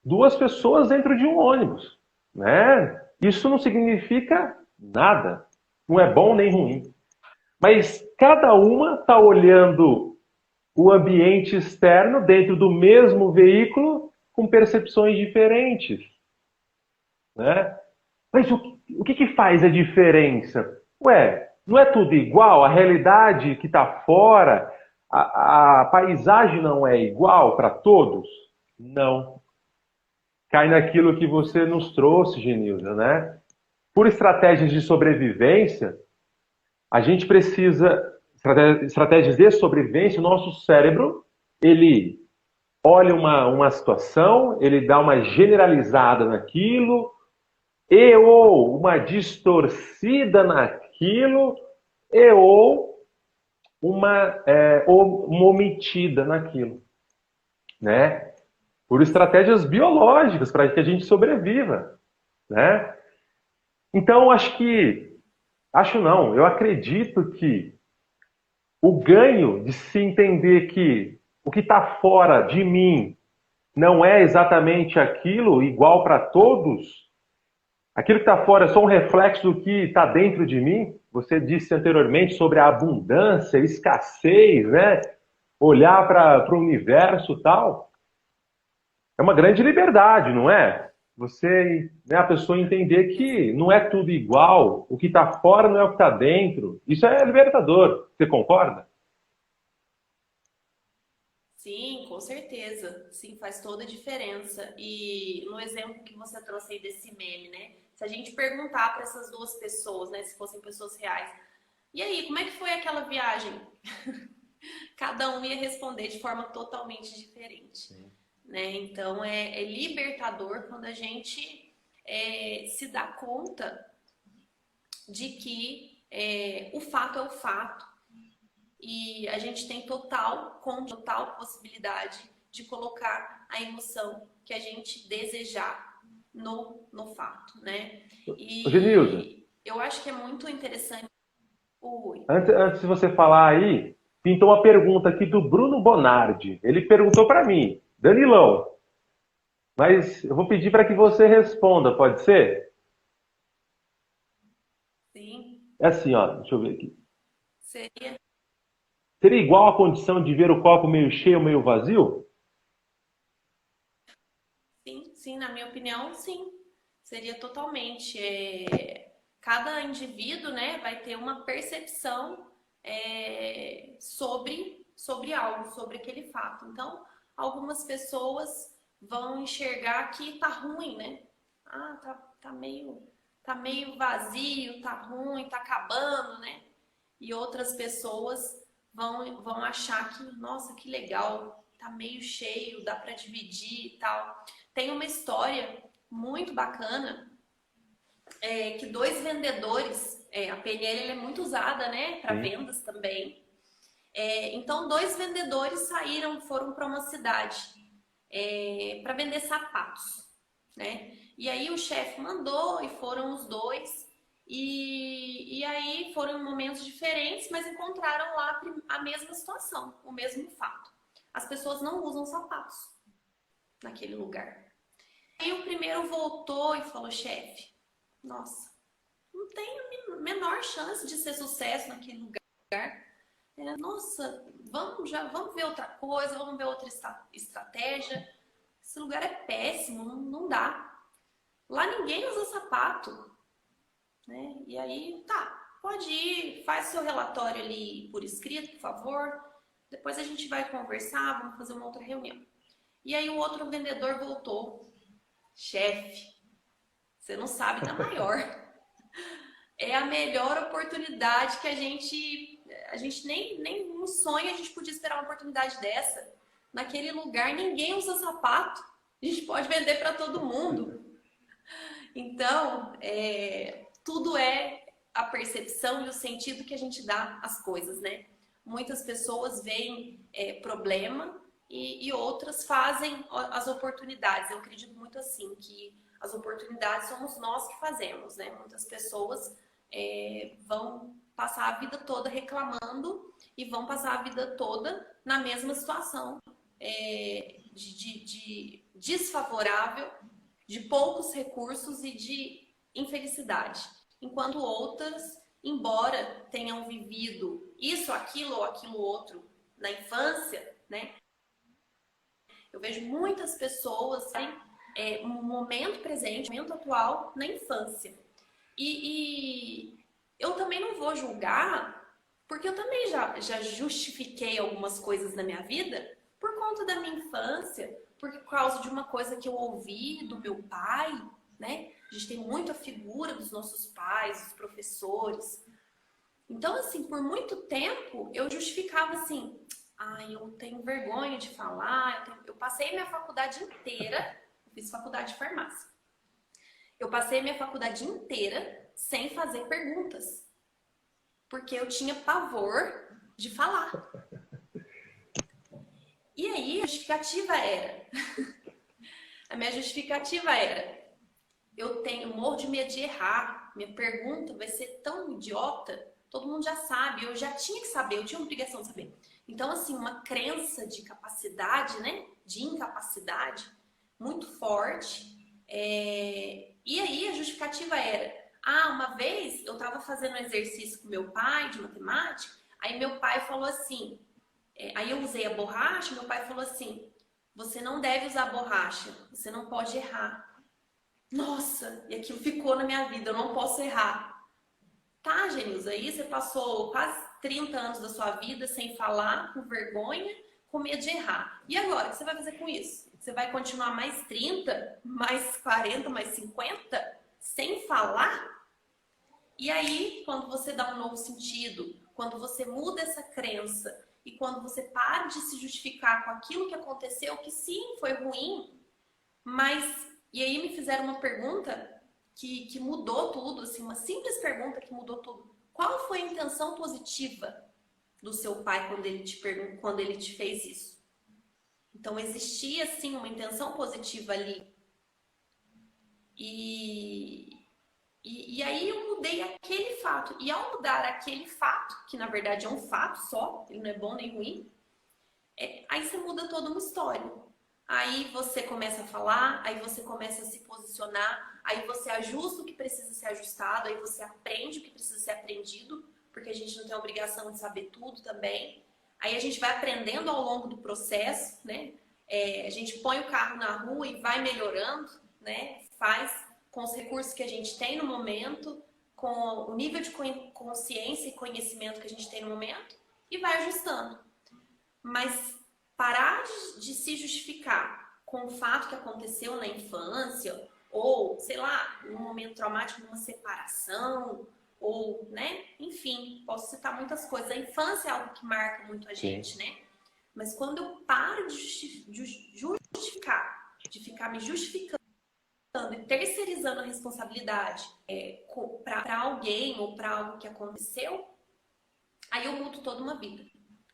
Speaker 3: duas pessoas dentro de um ônibus, né? Isso não significa nada, não é bom nem ruim. Mas cada uma está olhando o ambiente externo dentro do mesmo veículo com percepções diferentes, né? Mas o que faz a diferença? Ué, não é tudo igual? A realidade que está fora, a paisagem não é igual para todos? Não. Cai naquilo que você nos trouxe, Genilda, né? Por estratégias de sobrevivência, a gente precisa... Estratégias de sobrevivência, o nosso cérebro, ele olha uma situação, ele dá uma generalizada naquilo, ou uma distorcida naquilo, ou uma omitida naquilo, né? Por estratégias biológicas, para que a gente sobreviva, né? Então, eu acredito que o ganho de se entender que o que está fora de mim não é exatamente aquilo, igual para todos, aquilo que está fora é só um reflexo do que está dentro de mim. Você disse anteriormente sobre a abundância, escassez, né? Olhar para o universo e tal. É uma grande liberdade, não é? Você, né, a pessoa entender que não é tudo igual, o que está fora não é o que está dentro. Isso é libertador. Você concorda?
Speaker 2: Sim, com certeza. Sim, faz toda a diferença. E no exemplo que você trouxe aí desse meme, né? Se a gente perguntar para essas duas pessoas, né, se fossem pessoas reais, e aí, como é que foi aquela viagem? Cada um ia responder de forma totalmente diferente. Né? Então, é libertador quando a gente se dá conta de que o fato é o fato. E a gente tem total possibilidade de colocar a emoção que a gente desejar no fato, né? E
Speaker 3: Genilda,
Speaker 2: eu acho que é muito interessante. Ui.
Speaker 3: Antes de você falar aí, pintou uma pergunta aqui do Bruno Bonardi. Ele perguntou para mim, Danilão, mas eu vou pedir para que você responda, pode ser?
Speaker 2: Sim.
Speaker 3: É assim, ó, deixa eu ver aqui.
Speaker 2: Seria.
Speaker 3: Seria igual a condição de ver o copo meio cheio ou meio vazio?
Speaker 2: Sim, sim, na minha opinião, sim. Seria totalmente. Cada indivíduo, né, vai ter uma percepção sobre algo, sobre aquele fato. Então, algumas pessoas vão enxergar que tá ruim, né? Ah, tá meio vazio, tá ruim, tá acabando, né? E outras pessoas vão achar que, nossa, que legal, tá meio cheio, dá para dividir e tal. Tem uma história muito bacana que dois vendedores, a PNL ela é muito usada, né, para
Speaker 3: Sim.
Speaker 2: vendas também. Então, dois vendedores foram para uma cidade para vender sapatos, né? E aí o chefe mandou e foram os dois. E aí foram em momentos diferentes, mas encontraram lá a mesma situação, o mesmo fato. As pessoas não usam sapatos naquele lugar. Aí o primeiro voltou e falou, chefe, nossa, não tem a menor chance de ser sucesso naquele lugar. Nossa, vamos ver outra coisa, vamos ver outra estratégia. Esse lugar é péssimo, não dá. Lá ninguém usa sapato, né? E aí, tá, pode ir, faz seu relatório ali por escrito, por favor. Depois a gente vai conversar, vamos fazer uma outra reunião. E aí o outro vendedor voltou. Chefe, você não sabe da maior. É a melhor oportunidade que a gente nem um sonho a gente podia esperar uma oportunidade dessa. Naquele lugar ninguém usa sapato. A gente pode vender para todo mundo. Então, tudo é a percepção e o sentido que a gente dá às coisas, né? Muitas pessoas veem problema e outras fazem as oportunidades. Eu acredito muito assim, que as oportunidades somos nós que fazemos, né? Muitas pessoas vão passar a vida toda reclamando e vão passar a vida toda na mesma situação de desfavorável, de poucos recursos e de infelicidade. Enquanto outras, embora tenham vivido isso, aquilo ou aquilo outro na infância, né? Eu vejo muitas pessoas um momento presente, um momento atual na infância. E eu também não vou julgar, porque eu também já justifiquei algumas coisas na minha vida por conta da minha infância, por causa de uma coisa que eu ouvi do meu pai, né? A gente tem muito a figura dos nossos pais, dos professores. Então, assim, por muito tempo eu justificava assim, eu tenho vergonha de falar, eu passei minha faculdade inteira, eu fiz faculdade de farmácia. Eu passei minha faculdade inteira sem fazer perguntas, porque eu tinha pavor de falar. E aí a justificativa era, a minha justificativa era, eu morro de medo de errar, minha pergunta vai ser tão idiota, todo mundo já sabe, eu já tinha que saber, eu tinha uma obrigação de saber. Então, assim, uma crença de capacidade, né, de incapacidade, muito forte. E aí a justificativa era, uma vez eu estava fazendo um exercício com meu pai de matemática, aí meu pai falou assim, aí eu usei a borracha, meu pai falou assim, você não deve usar borracha, você não pode errar. Nossa, e aquilo ficou na minha vida, eu não posso errar. Tá, Genilza, aí você passou quase 30 anos da sua vida sem falar, com vergonha, com medo de errar. E agora, o que você vai fazer com isso? Você vai continuar mais 30, mais 40, mais 50, sem falar? E aí, quando você dá um novo sentido, quando você muda essa crença e quando você para de se justificar com aquilo que aconteceu, que sim, foi ruim, mas... E aí me fizeram uma pergunta que mudou tudo, assim, uma simples pergunta que mudou tudo. Qual foi a intenção positiva do seu pai quando ele te fez isso? Então existia sim uma intenção positiva ali. E aí eu mudei aquele fato. E ao mudar aquele fato, que na verdade é um fato só, ele não é bom nem ruim, aí você muda toda uma história. Aí você começa a falar, aí você começa a se posicionar, aí você ajusta o que precisa ser ajustado, aí você aprende o que precisa ser aprendido, porque a gente não tem a obrigação de saber tudo também. Aí a gente vai aprendendo ao longo do processo, né? A gente põe o carro na rua e vai melhorando, né? Faz com os recursos que a gente tem no momento, com o nível de consciência e conhecimento que a gente tem no momento e vai ajustando. Mas parar de se justificar com o fato que aconteceu na infância ou, sei lá, num momento traumático, numa separação ou, né? Enfim, posso citar muitas coisas. A infância é algo que marca muito a gente, né? Mas quando eu paro de justificar, de ficar me justificando e terceirizando a responsabilidade para alguém ou para algo que aconteceu, aí eu mudo toda uma vida.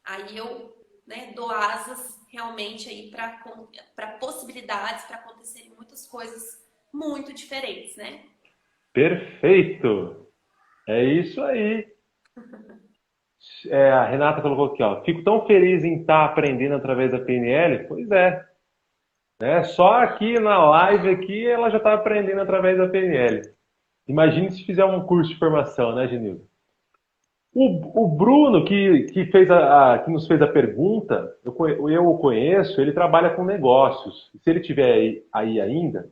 Speaker 2: Aí eu, né, dou asas realmente aí para possibilidades, para acontecerem muitas coisas muito diferentes, né?
Speaker 3: Perfeito! É isso aí. A Renata colocou aqui, ó. Fico tão feliz em estar aprendendo através da PNL. Pois é. Né? Só aqui na live aqui ela já está aprendendo através da PNL. Imagine se fizer um curso de formação, né, Genildo? O Bruno, que nos fez a pergunta, eu o conheço, ele trabalha com negócios. Se ele estiver aí ainda,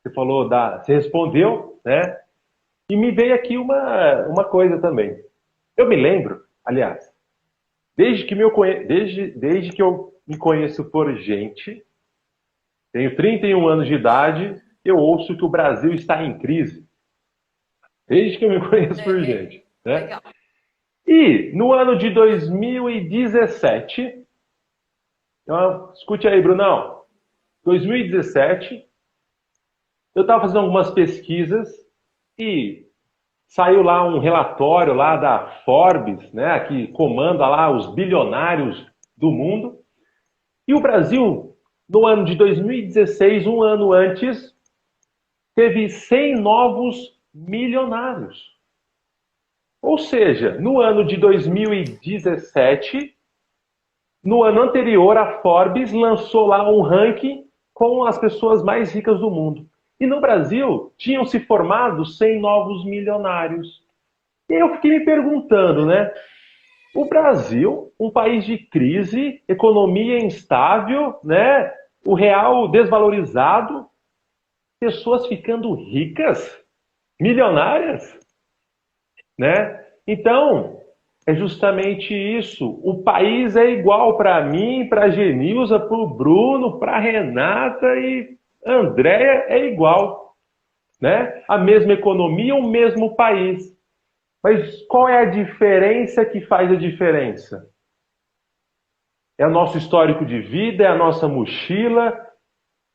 Speaker 3: você falou, você respondeu, né? E me veio aqui uma coisa também. Eu me lembro, aliás, desde que eu me conheço por gente, tenho 31 anos de idade, eu ouço que o Brasil está em crise. Desde que eu me conheço por gente. Né?
Speaker 2: Legal.
Speaker 3: E no ano de 2017, escute aí, Brunão. 2017, eu estava fazendo algumas pesquisas e saiu lá um relatório lá da Forbes, né, que comanda lá os bilionários do mundo. E o Brasil, no ano de 2016, um ano antes, teve 100 novos milionários. Ou seja, no ano de 2017, no ano anterior, a Forbes lançou lá um ranking com as pessoas mais ricas do mundo. E no Brasil, tinham se formado 100 novos milionários. E eu fiquei me perguntando, né? O Brasil, um país de crise, economia instável, né? O real desvalorizado, pessoas ficando ricas, milionárias, né? Então, é justamente isso. O país é igual para mim, para a Genilza, para o Bruno, para a Renata e Andréia é igual, né? A mesma economia, o mesmo país. Mas qual é a diferença que faz a diferença? É o nosso histórico de vida, é a nossa mochila,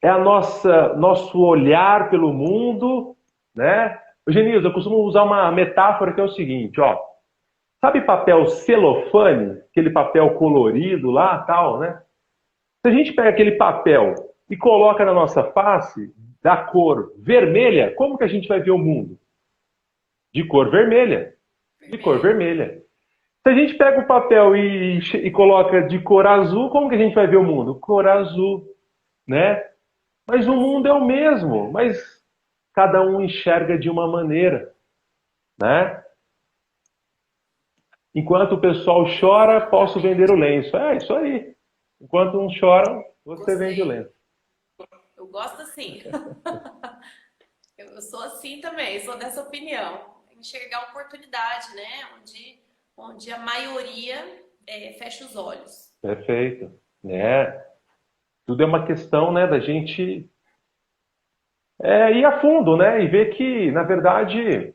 Speaker 3: é nosso olhar pelo mundo, né? Genilza, eu costumo usar uma metáfora que é o seguinte, ó. Sabe papel celofane? Aquele papel colorido lá, tal, né? Se a gente pega aquele papel e coloca na nossa face da cor vermelha, como que a gente vai ver o mundo? De cor vermelha. De cor vermelha. Se a gente pega o papel e coloca de cor azul, como que a gente vai ver o mundo? Cor azul, né? Mas o mundo é o mesmo, mas cada um enxerga de uma maneira, né? Enquanto o pessoal chora, posso vender o lenço. É isso aí. Enquanto uns choram, você vende o lenço.
Speaker 2: Eu gosto assim. Eu sou assim também, sou dessa opinião. Enxergar oportunidade, né? Onde a maioria fecha os olhos.
Speaker 3: Perfeito. Né? Tudo é uma questão, né, da gente ir a fundo, né? E ver que, na verdade,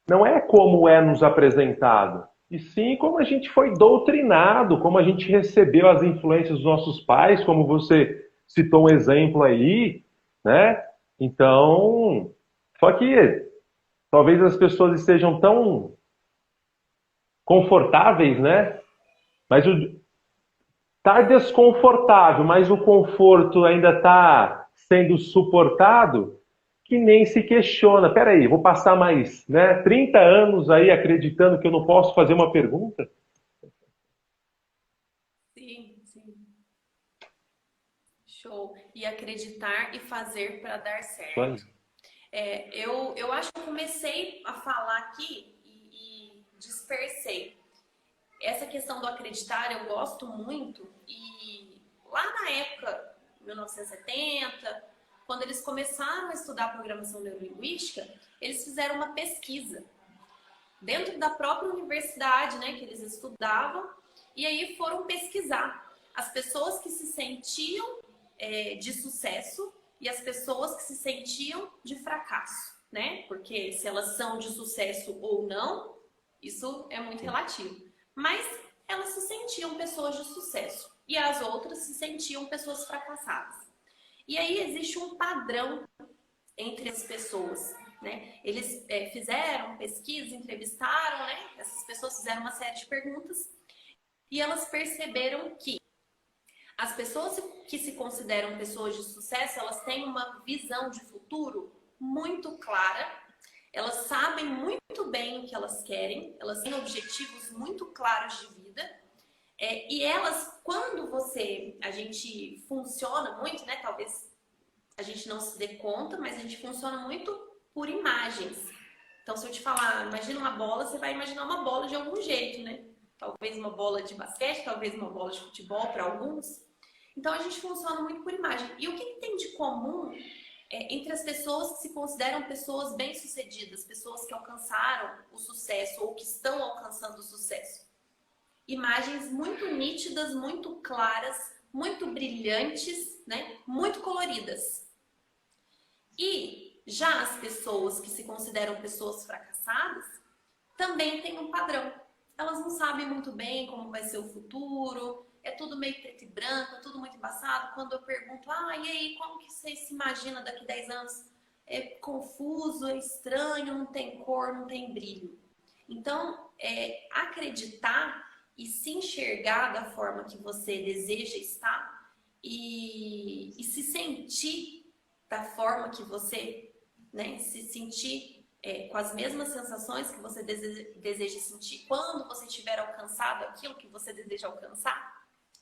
Speaker 3: não é como é nos apresentado, e sim como a gente foi doutrinado, como a gente recebeu as influências dos nossos pais, como você citou um exemplo aí, né? Então, só que talvez as pessoas estejam tão confortáveis, né? Mas tá desconfortável, mas o conforto ainda está sendo suportado, que nem se questiona. Peraí, vou passar mais, né, 30 anos aí acreditando que eu não posso fazer uma pergunta?
Speaker 2: Sim, sim. Show. E acreditar e fazer para dar
Speaker 3: Isso aí.
Speaker 2: certo. Eu acho que eu comecei a falar aqui e dispersei. Essa questão do acreditar eu gosto muito. E lá na época, 1970, quando eles começaram a estudar programação neurolinguística, eles fizeram uma pesquisa dentro da própria universidade, né, que eles estudavam, e aí foram pesquisar as pessoas que se sentiam de sucesso e as pessoas que se sentiam de fracasso, né? Porque se elas são de sucesso ou não, isso é muito relativo. Mas elas se sentiam pessoas de sucesso e as outras se sentiam pessoas fracassadas. E aí existe um padrão entre as pessoas, né? Eles fizeram pesquisa, entrevistaram, né? Essas pessoas fizeram uma série de perguntas e elas perceberam que as pessoas que se consideram pessoas de sucesso, elas têm uma visão de futuro muito clara, elas sabem muito bem o que elas querem, elas têm objetivos muito claros de vida, e elas, quando a gente funciona muito, né? Talvez a gente não se dê conta, mas a gente funciona muito por imagens. Então, se eu te falar, imagina uma bola, você vai imaginar uma bola de algum jeito, né? Talvez uma bola de basquete, talvez uma bola de futebol para alguns. Então, a gente funciona muito por imagem. E o que tem de comum entre as pessoas que se consideram pessoas bem-sucedidas, pessoas que alcançaram o sucesso ou que estão alcançando o sucesso? Imagens muito nítidas, muito claras, muito brilhantes, né? Muito coloridas. E já as pessoas que se consideram pessoas fracassadas também têm um padrão. Elas não sabem muito bem como vai ser o futuro, é tudo meio preto e branco, é tudo muito embaçado. Quando eu pergunto, e aí, como que você se imagina daqui a 10 anos? É confuso, é estranho, não tem cor, não tem brilho. Então, acreditar e se enxergar da forma que você deseja estar e se sentir da forma que você, né, se sentir com as mesmas sensações que você deseja sentir quando você tiver alcançado aquilo que você deseja alcançar,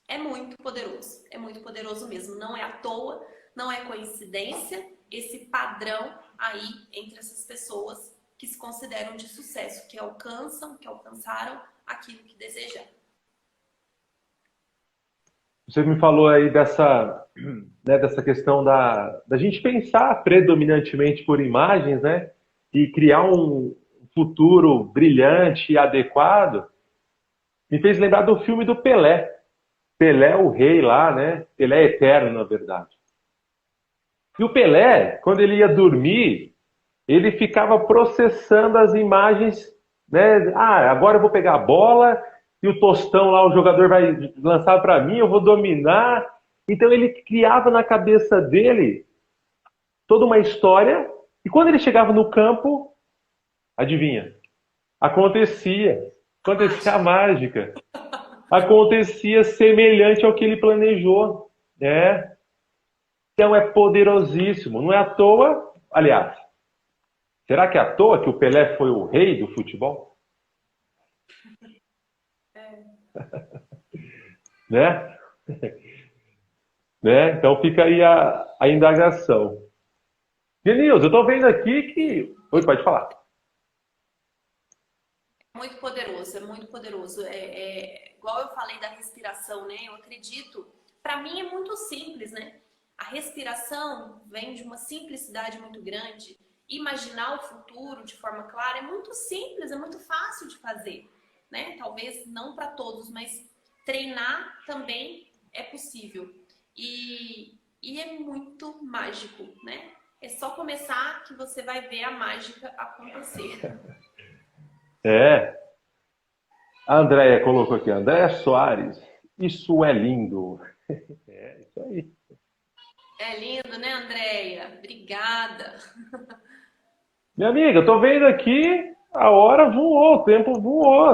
Speaker 2: é muito poderoso mesmo. Não é à toa, não é coincidência esse padrão aí entre essas pessoas que se consideram de sucesso, que alcançaram aquilo que desejam.
Speaker 3: Você me falou aí dessa questão da gente pensar predominantemente por imagens, né? E criar um futuro brilhante e adequado. Me fez lembrar do filme do Pelé. Pelé, o rei lá, né? Pelé eterno, na verdade. E o Pelé, quando ele ia dormir, ele ficava processando as imagens, né? Agora eu vou pegar a bola e o Tostão lá, o jogador vai lançar para mim, eu vou dominar. Então ele criava na cabeça dele toda uma história e quando ele chegava no campo, adivinha? Acontecia a mágica. Acontecia semelhante ao que ele planejou, né? Então é poderosíssimo. Não é à toa, aliás, será que é à toa que o Pelé foi o rei do futebol? Né? Né? Então fica aí a indagação. Denilson, eu estou vendo aqui que... Oi, pode falar.
Speaker 2: Muito poderoso, é muito poderoso. Igual eu falei da respiração, né? Eu acredito, para mim é muito simples, né? A respiração vem de uma simplicidade muito grande. Imaginar o futuro de forma clara é muito simples, é muito fácil de fazer, né? Talvez não para todos, mas treinar também é possível. E é muito mágico, né? É só começar que você vai ver a mágica acontecer.
Speaker 3: A Andréia colocou aqui, Andréia Soares, isso é lindo. Isso aí.
Speaker 2: É lindo, né, Andréia? Obrigada.
Speaker 3: Minha amiga, eu tô vendo aqui, a hora voou, o tempo voou.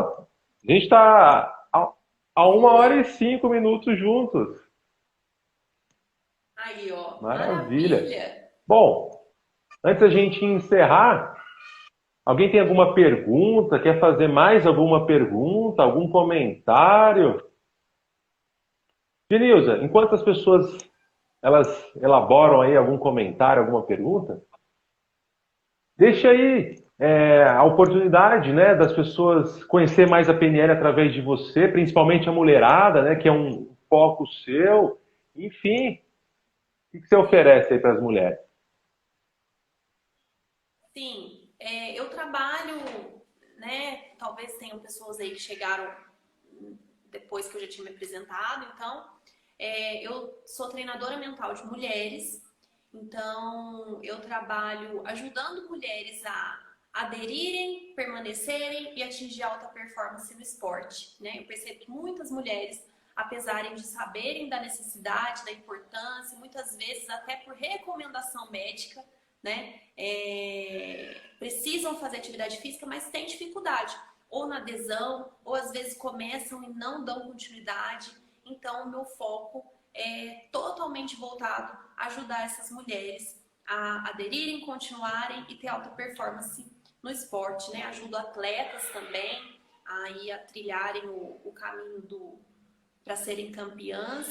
Speaker 3: A gente está a 1h05 juntos.
Speaker 2: Aí, ó.
Speaker 3: Maravilha.
Speaker 2: Maravilha.
Speaker 3: Bom, Antes da gente encerrar, alguém tem alguma pergunta? Quer fazer mais alguma pergunta? Algum comentário? Genilza, enquanto as pessoas elas elaboram aí algum comentário, alguma pergunta, deixa aí a oportunidade, né, das pessoas conhecer mais a PNL através de você, principalmente a mulherada, né, que é um foco seu. Enfim, o que você oferece aí para as mulheres?
Speaker 2: Sim, eu trabalho, né? Talvez tenham pessoas aí que chegaram depois que eu já tinha me apresentado. Então, eu sou treinadora mental de mulheres. Então, eu trabalho ajudando mulheres a aderirem, permanecerem e atingir alta performance no esporte, né? Eu percebo que muitas mulheres, apesar de saberem da necessidade, da importância, muitas vezes até por recomendação médica, né? Precisam fazer atividade física, mas têm dificuldade, ou na adesão, ou às vezes começam e não dão continuidade. Então, o meu foco é totalmente voltado a ajudar essas mulheres a aderirem, continuarem e ter alta performance no esporte, né? Ajudo atletas também a trilharem o caminho para serem campeãs.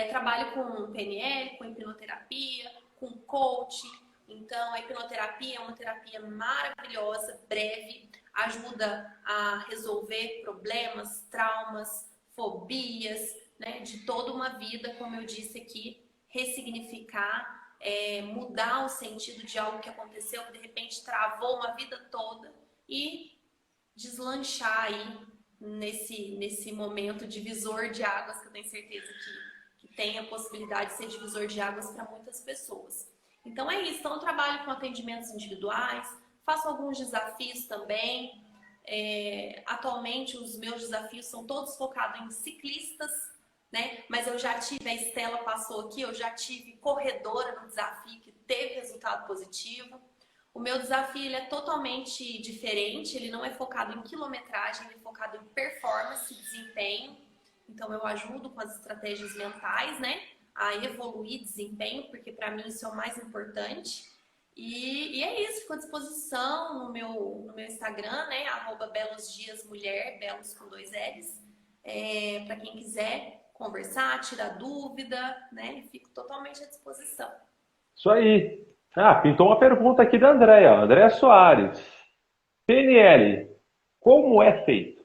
Speaker 2: Trabalho com PNL, com hipnoterapia, com coaching. Então, a hipnoterapia é uma terapia maravilhosa, breve, ajuda a resolver problemas, traumas, fobias, né, de toda uma vida, como eu disse aqui, ressignificar, mudar o sentido de algo que aconteceu, que de repente travou uma vida toda e deslanchar aí nesse momento divisor de águas, que eu tenho certeza que tem a possibilidade de ser divisor de águas para muitas pessoas. Então é isso, então eu trabalho com atendimentos individuais, faço alguns desafios também. Atualmente os meus desafios são todos focados em ciclistas, né? Mas eu já tive, a Estela passou aqui, eu já tive corredora no desafio que teve resultado positivo. O meu desafio ele é totalmente diferente, ele não é focado em quilometragem, ele é focado em performance, desempenho. Então eu ajudo com as estratégias mentais, né, a evoluir desempenho, porque para mim isso é o mais importante. E é isso, fico à disposição no meu Instagram, né, @belosdiasmulher, belos com 2 L's, para quem quiser conversar, tirar dúvida, né, fico totalmente à disposição.
Speaker 3: Isso aí. Pintou uma pergunta aqui da Andréia, Andréia Soares. PNL, como é feito?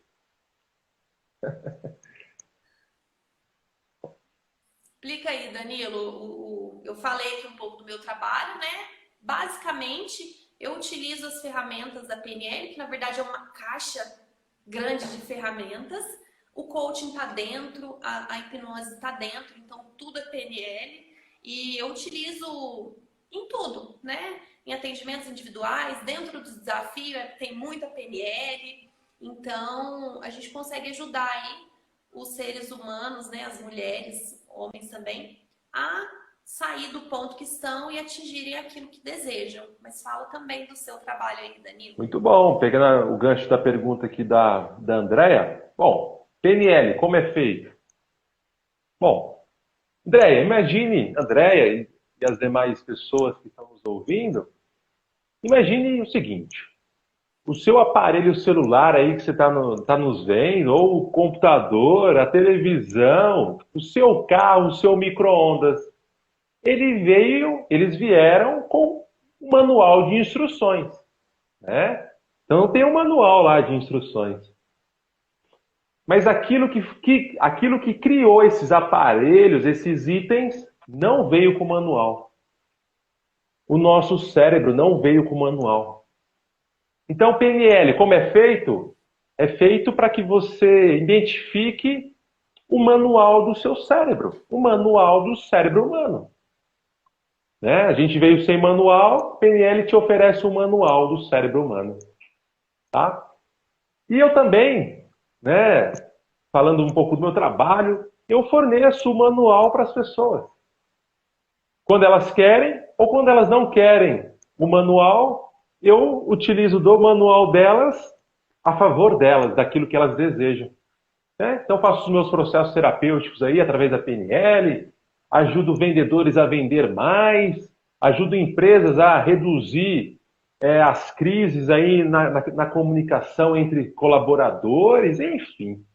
Speaker 2: Explica aí, Danilo. Eu falei aqui um pouco do meu trabalho, né? Basicamente, eu utilizo as ferramentas da PNL, que na verdade é uma caixa grande de ferramentas. O coaching está dentro, a hipnose está dentro, então tudo é PNL. E eu utilizo em tudo, né? Em atendimentos individuais, dentro do desafio tem muita PNL. Então, a gente consegue ajudar aí os seres humanos, né? As mulheres, homens também, a sair do ponto que estão e atingirem aquilo que desejam. Mas fala também do seu trabalho aí, Danilo.
Speaker 3: Muito bom. Pegando o gancho da pergunta aqui da Andréia. Bom, PNL, como é feito? Bom, Andréia e as demais pessoas que estão nos ouvindo, imagine o seguinte: o seu aparelho celular aí que você está nos vendo, ou o computador, a televisão, o seu carro, o seu micro-ondas, eles vieram com um manual de instruções, né? Então tem um manual lá de instruções. Mas aquilo que criou esses aparelhos, esses itens, não veio com manual. O nosso cérebro não veio com manual. Então, PNL, como é feito? É feito para que você identifique o manual do seu cérebro, o manual do cérebro humano. Né? A gente veio sem manual, PNL te oferece o manual do cérebro humano. Tá? E eu também, né, falando um pouco do meu trabalho, eu forneço o manual para as pessoas. Quando elas querem ou quando elas não querem o manual, eu utilizo do manual delas a favor delas, daquilo que elas desejam. Né? Então faço os meus processos terapêuticos aí através da PNL, ajudo vendedores a vender mais, ajudo empresas a reduzir as crises aí na comunicação entre colaboradores, enfim.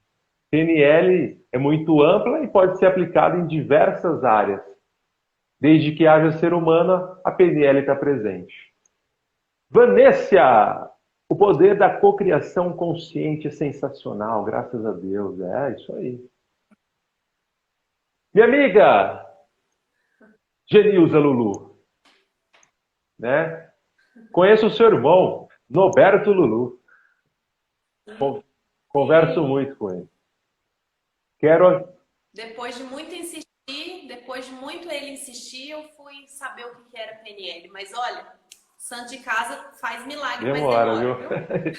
Speaker 3: PNL é muito ampla e pode ser aplicada em diversas áreas. Desde que haja ser humano, a PNL está presente. Vanessa, o poder da cocriação consciente é sensacional, graças a Deus. É isso aí. Minha amiga, Genilza Lulu, né? Conheço o seu irmão, Noberto Lulu. Converso muito com ele.
Speaker 2: Depois de muito insistir, depois de muito ele insistir, eu fui saber o que era PNL. Mas olha, santo de casa faz milagre,
Speaker 3: demora,
Speaker 2: mas demora,
Speaker 3: viu?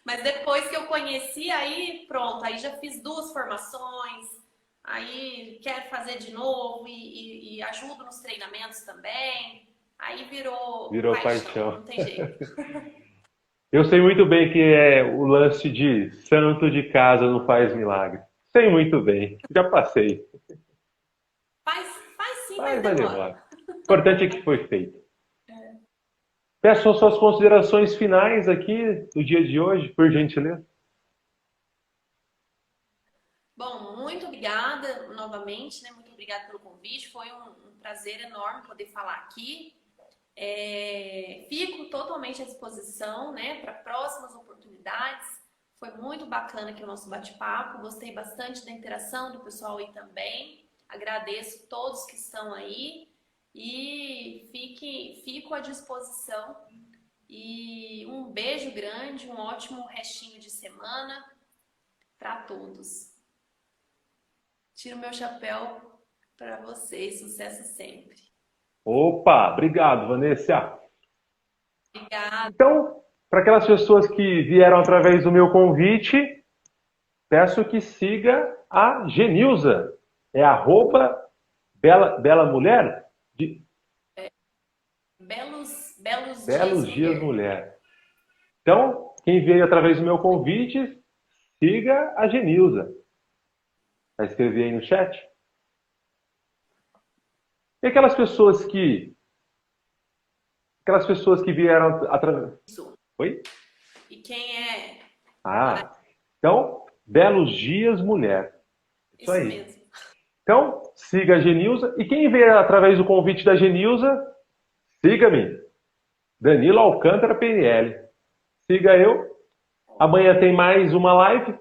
Speaker 2: Mas depois que eu conheci, aí pronto, aí já fiz 2 formações, aí quero fazer de novo e ajudo nos treinamentos também. Aí virou paixão, não tem jeito.
Speaker 3: Eu sei muito bem que é o lance de santo de casa não faz milagre. Sei muito bem, já passei.
Speaker 2: Faz sim, mas demora.
Speaker 3: O importante é que foi feito. Peço suas considerações finais aqui do dia de hoje, por gentileza.
Speaker 2: Bom, muito obrigada novamente, né? Muito obrigada pelo convite. Foi um prazer enorme poder falar aqui. Fico totalmente à disposição, né, para próximas oportunidades. Foi muito bacana aqui o nosso bate-papo. Gostei bastante da interação do pessoal aí também. Agradeço todos que estão aí. E fico à disposição. E um beijo grande, um ótimo restinho de semana para todos. Tiro meu chapéu para vocês, sucesso sempre.
Speaker 3: Opa, obrigado, Vanessa.
Speaker 2: Obrigada.
Speaker 3: Então, para aquelas pessoas que vieram através do meu convite, peço que siga a Genilza. É @Bela Mulher?
Speaker 2: Belos
Speaker 3: Dias Mulher. Então, quem veio através do meu convite, siga a Genilza. Vai escrever aí no chat. E aquelas pessoas que vieram através... Oi?
Speaker 2: E quem é?
Speaker 3: Então, Belos Dias Mulher. Isso aí.
Speaker 2: Mesmo.
Speaker 3: Então, siga a Genilza. E quem veio através do convite da Genilza, siga-me. Danilo Alcântara PNL. Siga eu. Amanhã tem mais uma live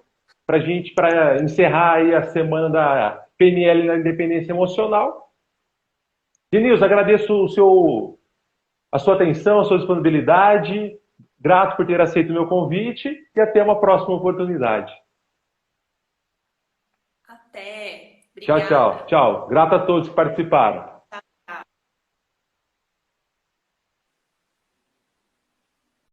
Speaker 3: para encerrar aí a semana da PNL na independência emocional. Genilza, agradeço a sua atenção, a sua disponibilidade. Grato por ter aceito o meu convite e até uma próxima oportunidade.
Speaker 2: Até. Obrigada.
Speaker 3: Tchau. Grato a todos que participaram.